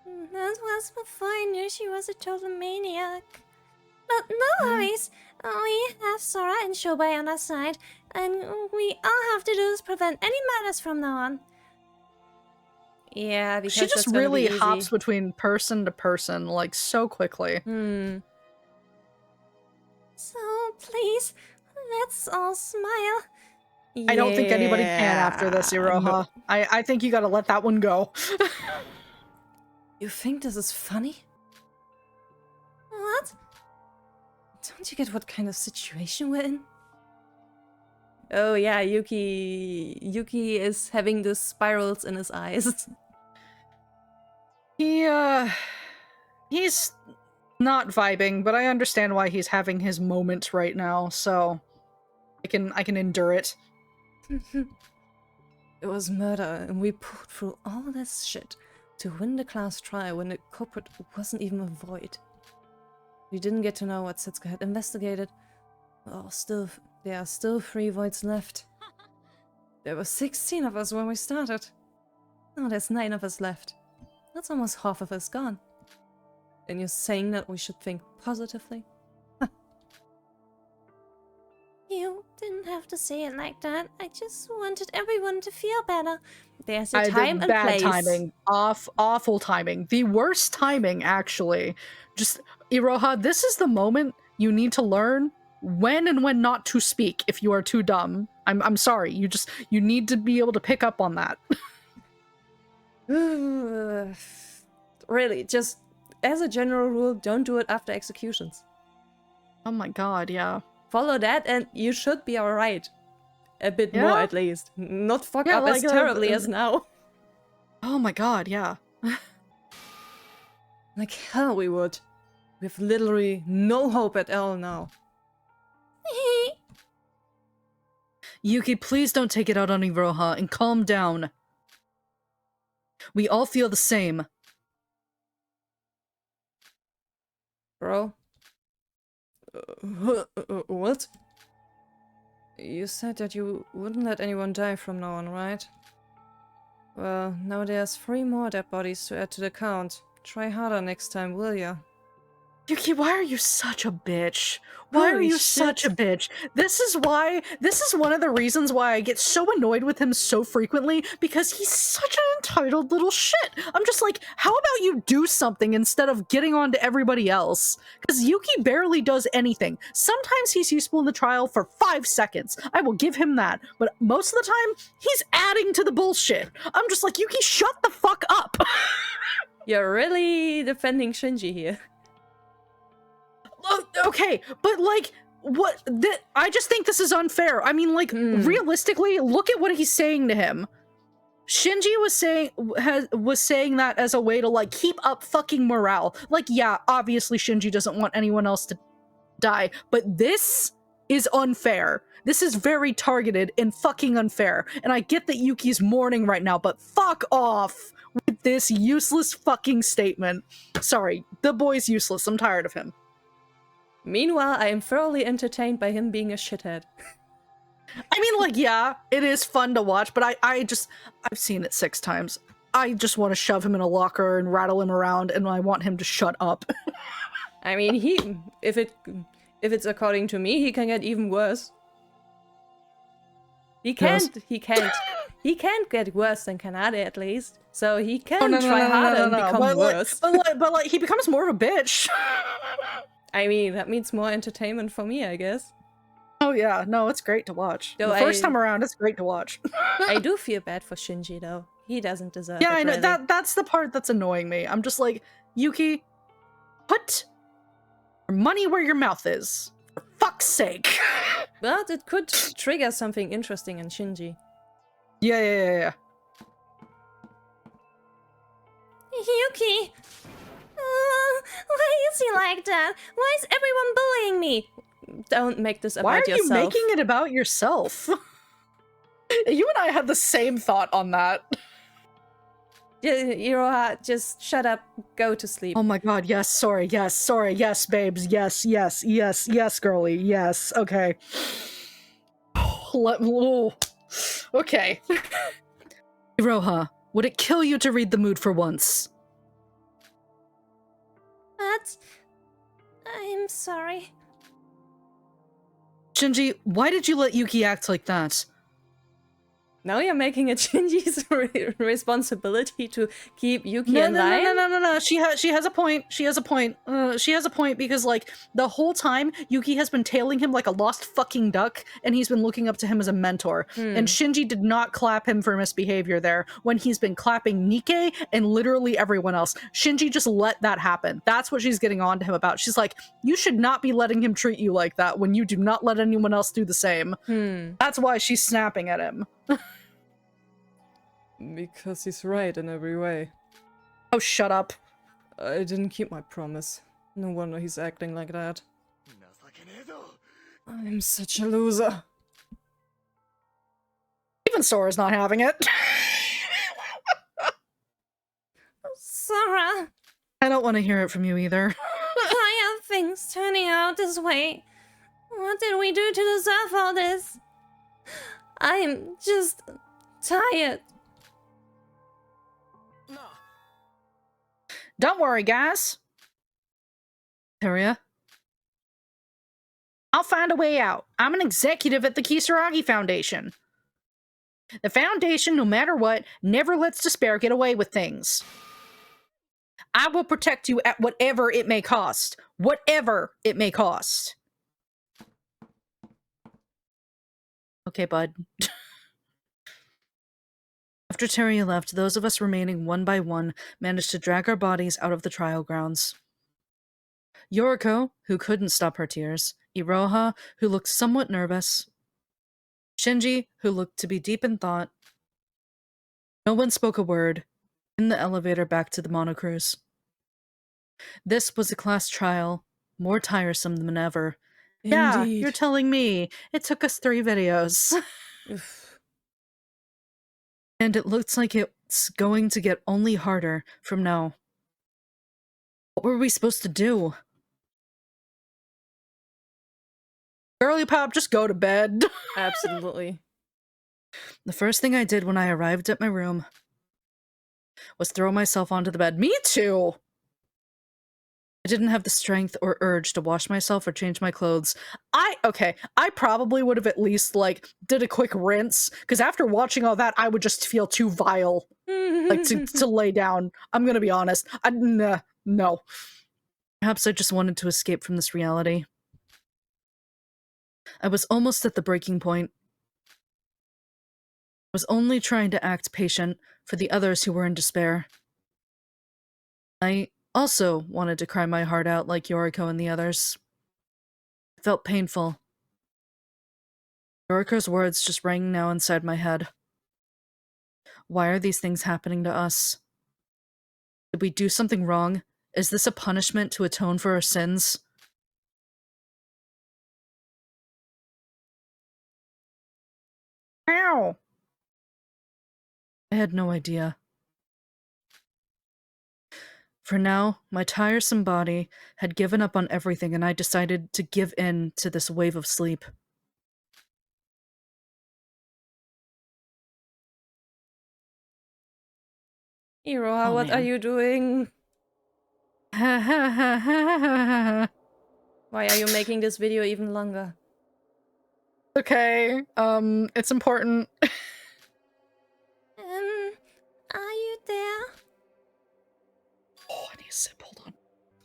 That was before I knew she was a total maniac. But no worries. We have Sora and Shobai on our side, and we all have to do is prevent any madness from now on. Yeah, because She just that's gonna really be easy. hops between person to person, like, so quickly. So please, let's all smile. I don't think anybody can after this, Yeah, Iroha. no. I think you gotta let that one go. You think this is funny? What? Don't you get what kind of situation we're in? Oh yeah, Yuki is having the spirals in his eyes. He's not vibing, but I understand why he's having his moment right now, so I can endure it. It was murder, and we pulled through all this shit to win the class trial when the culprit wasn't even a void. We didn't get to know what Setsuko had investigated. Well, there are still 3 voids left. There were 16 of us when we started. Now there's 9 of us left. That's almost half of us gone. And you're saying that we should think positively? You didn't have to say it like that. I just wanted everyone to feel better. There's a time and bad place. timing. Awful timing. The worst timing, actually. Just, Iroha, this is the moment you need to learn when and when not to speak if you are too dumb. I'm sorry. You need to be able to pick up on that. Really, just as a general rule, don't do it after executions. Oh my god, yeah. Follow that and you should be alright. A bit Yeah? more at least. Not fuck Yeah, up like, as terribly as now. Oh my god, yeah. Like hell we would. We have literally no hope at all now. Yuki, please don't take it out on Iroha and calm down. We all feel the same. Bro? What? You said that you wouldn't let anyone die from now on, right? Well, now there's 3 more dead bodies to add to the count. Try harder next time, will ya? Yuki, why are you such a bitch? Why are Holy you such a shit. bitch? This is one of the reasons why I get so annoyed with him so frequently, because he's such an entitled little shit. I'm just like, how about you do something instead of getting on to everybody else? Because Yuki barely does anything. Sometimes he's useful in the trial for 5 seconds. I will give him that. But most of the time, he's adding to the bullshit. I'm just like, Yuki, shut the fuck up. You're really defending Shinji here. Okay, but like, what? I just think this is unfair. I mean, like, realistically, look at what he's saying to him. Shinji was saying that as a way to like keep up fucking morale. Like, yeah, obviously Shinji doesn't want anyone else to die, but this is unfair. This is very targeted and fucking unfair. And I get that Yuki's mourning right now, but fuck off with this useless fucking statement. Sorry, the boy's useless. I'm tired of him. Meanwhile, I am thoroughly entertained by him being a shithead. I mean, like, yeah, it is fun to watch, but I've seen it 6 times. I just want to shove him in a locker and rattle him around, and I want him to shut up. I mean, if it's according to me, he can get even worse. He can't get worse than Kanade at least. So he can try harder and become worse. But like, he becomes more of a bitch. I mean, that means more entertainment for me, I guess. Oh yeah, no, it's great to watch. Though The first time around, it's great to watch. I do feel bad for Shinji, though. He doesn't deserve it, Yeah, I know, really. that's the part that's annoying me. I'm just like, Yuki, put your money where your mouth is. For fuck's sake. But it could trigger something interesting in Shinji. Yeah. Yuki! Why is he like that? Why is everyone bullying me? Don't make this Why about are yourself. you making it about yourself? You and I had the same thought on that. Iroha, just shut up. Go to sleep. Oh my god, yes, sorry, yes, babes, yes, girly, yes, okay. Okay. Iroha, would it kill you to read the mood for once? But I'm sorry. Shinji, why did you let Yuki act like that? Now you're making it Shinji's responsibility to keep Yuki No, in line? no. She has a point. She has a point. She has a point because, like, the whole time, Yuki has been tailing him like a lost fucking duck, and he's been looking up to him as a mentor. And Shinji did not clap him for misbehavior there when he's been clapping Nikke and literally everyone else. Shinji just let that happen. That's what she's getting on to him about. She's like, you should not be letting him treat you like that when you do not let anyone else do the same. That's why she's snapping at him. Because he's right in every way. Oh, shut up. I didn't keep my promise. No wonder he's acting like that. I'm such a loser. Even Sora's not having it. Sora, I don't want to hear it from you either. why are things turning out this way? What did we do to deserve all this? I'm just tired. Don't worry, guys. Teria? I'll find a way out. I'm an executive at the Kisaragi Foundation. The foundation, no matter what, never lets despair get away with things. I will protect you at whatever it may cost. Whatever it may cost. Okay, bud. After Teria left, those of us remaining one by one managed to drag our bodies out of the trial grounds. Yoriko, who couldn't stop her tears, Iroha, who looked somewhat nervous, Shinji, who looked to be deep in thought. No one spoke a word in the elevator back to the monocruise. This was a class trial, more tiresome than ever. Yeah, Indeed. you're telling me. It took us 3 videos. And it looks like it's going to get only harder from now. What were we supposed to do? Girly pop, just go to bed. Absolutely. The first thing I did when I arrived at my room was throw myself onto the bed. Me too. I didn't have the strength or urge to wash myself or change my clothes. I probably would have at least, like, did a quick rinse, because after watching all that, I would just feel too vile, like, to lay down. I'm gonna be honest. No. Perhaps I just wanted to escape from this reality. I was almost at the breaking point. I was only trying to act patient for the others who were in despair. I also wanted to cry my heart out like Yoriko and the others. It felt painful. Yoriko's words just rang now inside my head. Why are these things happening to us? Did we do something wrong? Is this a punishment to atone for our sins? Ow. I had no idea. For now, my tiresome body had given up on everything and I decided to give in to this wave of sleep. Iroha, Oh, what are man. you doing? Ha ha ha ha ha. Why are you making this video even longer? Okay, it's important. Are you there? Oh, I need a sip. Hold on.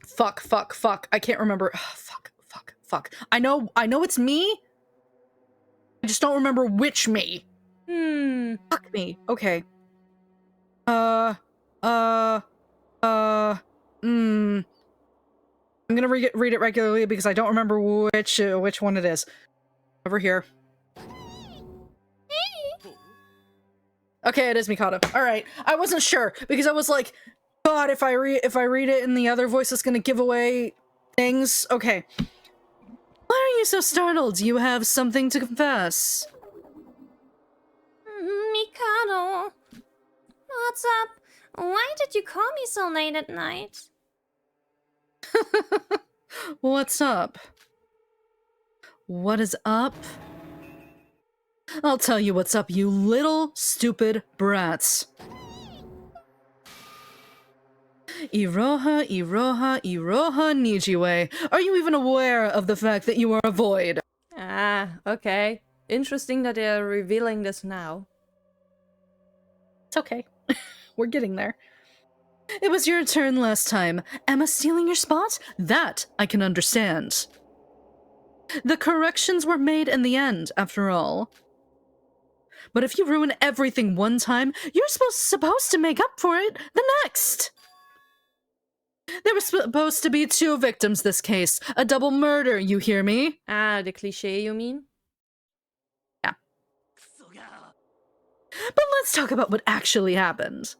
Fuck. I can't remember. Fuck. I know it's me. I just don't remember which me. Fuck me. Okay. I'm gonna read it regularly because I don't remember which one it is. Over here. Okay, it is Mikado. All right, I wasn't sure because I was like, God, if I read it in the other voice, it's gonna give away things. Okay. Why are you so startled? You have something to confess. Mikado. What's up? Why did you call me so late at night? What's up? What is up? I'll tell you what's up, you little stupid brats. Iroha, Nijiwe. Are you even aware of the fact that you are a void? Ah, okay. Interesting that they're revealing this now. It's okay. We're getting there. It was your turn last time. Emma stealing your spot? That I can understand. The corrections were made in the end, after all. But if you ruin everything one time, you're supposed to make up for it the next. There were supposed to be 2 victims this case. A double murder, you hear me? Ah, the cliché, you mean? Yeah. But let's talk about what actually happened.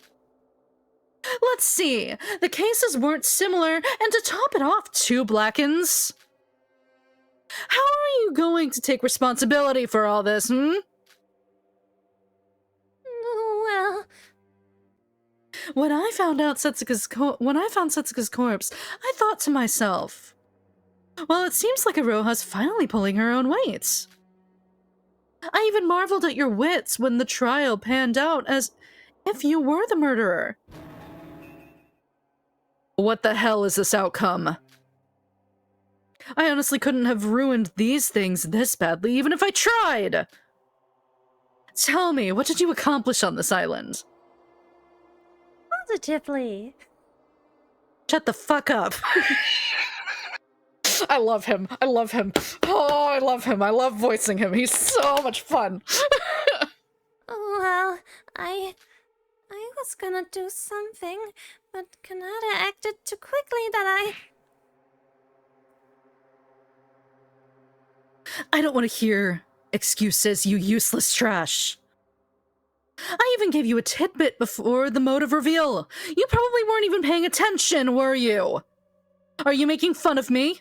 Let's see. The cases weren't similar, and to top it off, 2 blackens. How are you going to take responsibility for all this, Well, When I found Setsuka's corpse, I thought to myself, well, it seems like Iroha's finally pulling her own weight. I even marveled at your wits when the trial panned out as if you were the murderer. What the hell is this outcome? I honestly couldn't have ruined these things this badly even if I tried. Tell me, what did you accomplish on this island? positively. Shut the fuck up. I love him. I love him. Oh, I love him. I love voicing him. He's so much fun. Well, I was gonna do something, but Kanata acted too quickly that I don't want to hear excuses, you useless trash. I even gave you a tidbit before the motive reveal. You probably weren't even paying attention, were you? Are you making fun of me?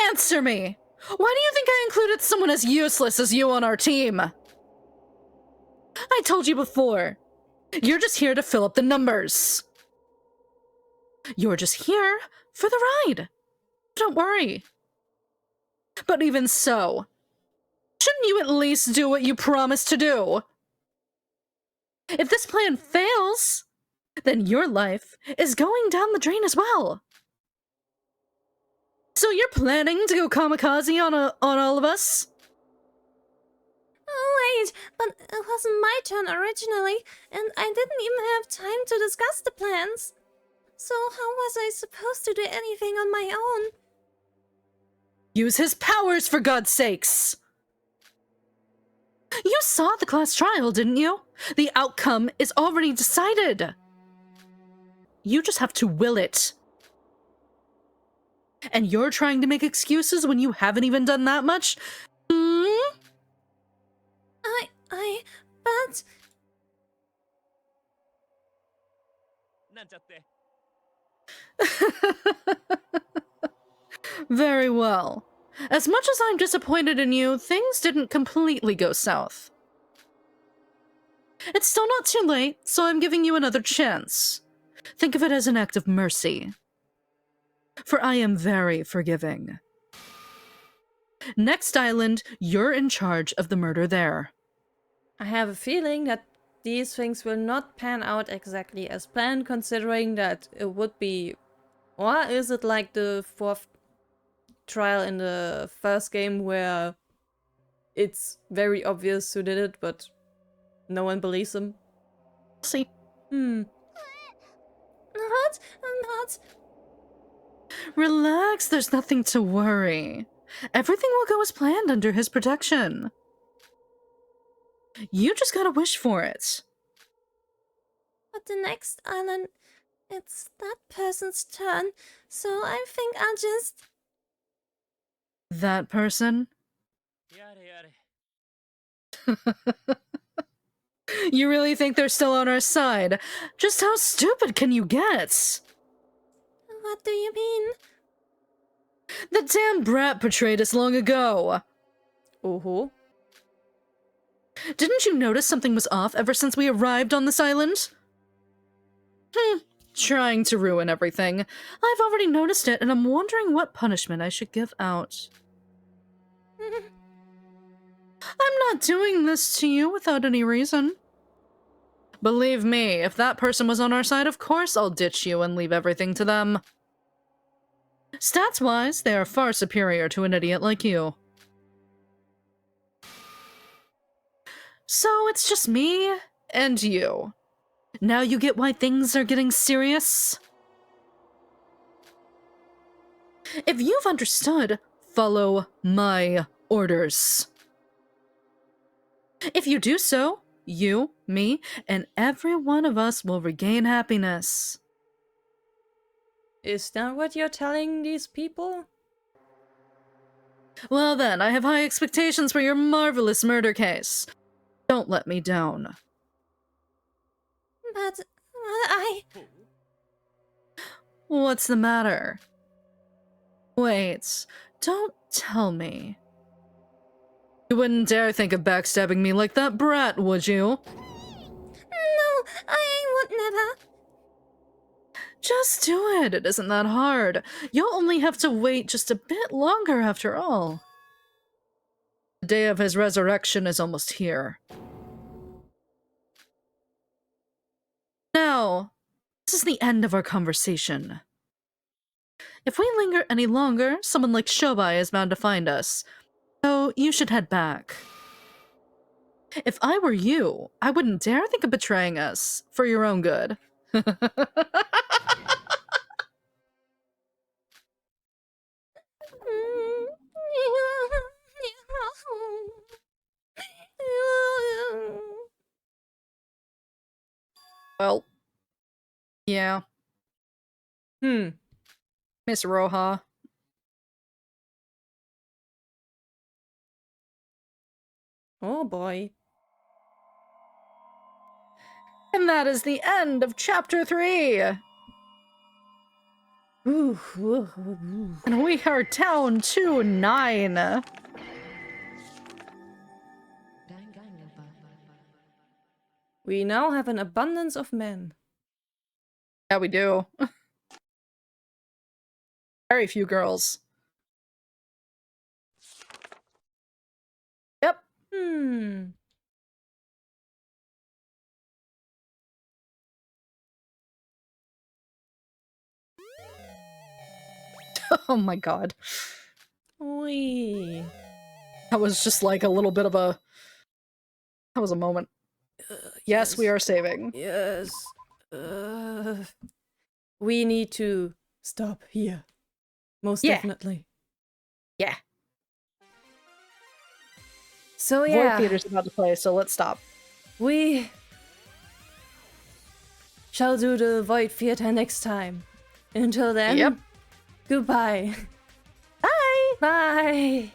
Answer me! Why do you think I included someone as useless as you on our team? I told you before. You're just here to fill up the numbers. You're just here for the ride. Don't worry. But even so, shouldn't you at least do what you promised to do? If this plan fails, then your life is going down the drain as well. So you're planning to go kamikaze on all of us? Oh wait, but it wasn't my turn originally, and I didn't even have time to discuss the plans. So how was I supposed to do anything on my own? Use his powers, for God's sakes! You saw the class trial, didn't you? The outcome is already decided. You just have to will it. And you're trying to make excuses when you haven't even done that much? But... Very well. As much as I'm disappointed in you, things didn't completely go south. It's still not too late, so I'm giving you another chance. Think of it as an act of mercy. For I am very forgiving. Next island, you're in charge of the murder there. I have a feeling that these things will not pan out exactly as planned, considering that it would be... Or is it like the 4th trial in the first game where it's very obvious who did it, but no one believes them? See. Not... Relax, there's nothing to worry. Everything will go as planned under his protection. You just gotta wish for it. But the next island, it's that person's turn, so I think I'll just... That person? You really think they're still on our side? Just how stupid can you get? What do you mean? The damn brat betrayed us long ago. Oh. Didn't you notice something was off ever since we arrived on this island? Trying to ruin everything. I've already noticed it, and I'm wondering what punishment I should give out. But I'm not doing this to you without any reason. Believe me, if that person was on our side, of course I'll ditch you and leave everything to them. Stats-wise, they are far superior to an idiot like you. So it's just me and you. Now you get why things are getting serious? If you've understood, follow my orders. If you do so, you, me, and every one of us will regain happiness. Is that what you're telling these people? Well then, I have high expectations for your marvelous murder case. Don't let me down. But I... What's the matter? Wait, don't tell me. You wouldn't dare think of backstabbing me like that brat, would you? No, I would never. Just do it. It isn't that hard. You'll only have to wait just a bit longer after all. The day of his resurrection is almost here. Now, this is the end of our conversation. If we linger any longer, someone like Shobai is bound to find us. So you should head back. If I were you, I wouldn't dare think of betraying us, for your own good. Well, yeah, Miss Roja. Oh boy. And that is the end of Chapter 3! And we are down to 9. We now have an abundance of men. Yeah, we do. Very few girls. Yep. Oh my god. Wee. That was just like a little bit of a... That was a moment. Yes, we are saving. Yes. We need to stop here. Most Yeah. definitely. Yeah. So Void yeah, Theater's about to play, so let's stop. we shall do the Void Theater next time. Until then, Yep. goodbye. Bye! Bye.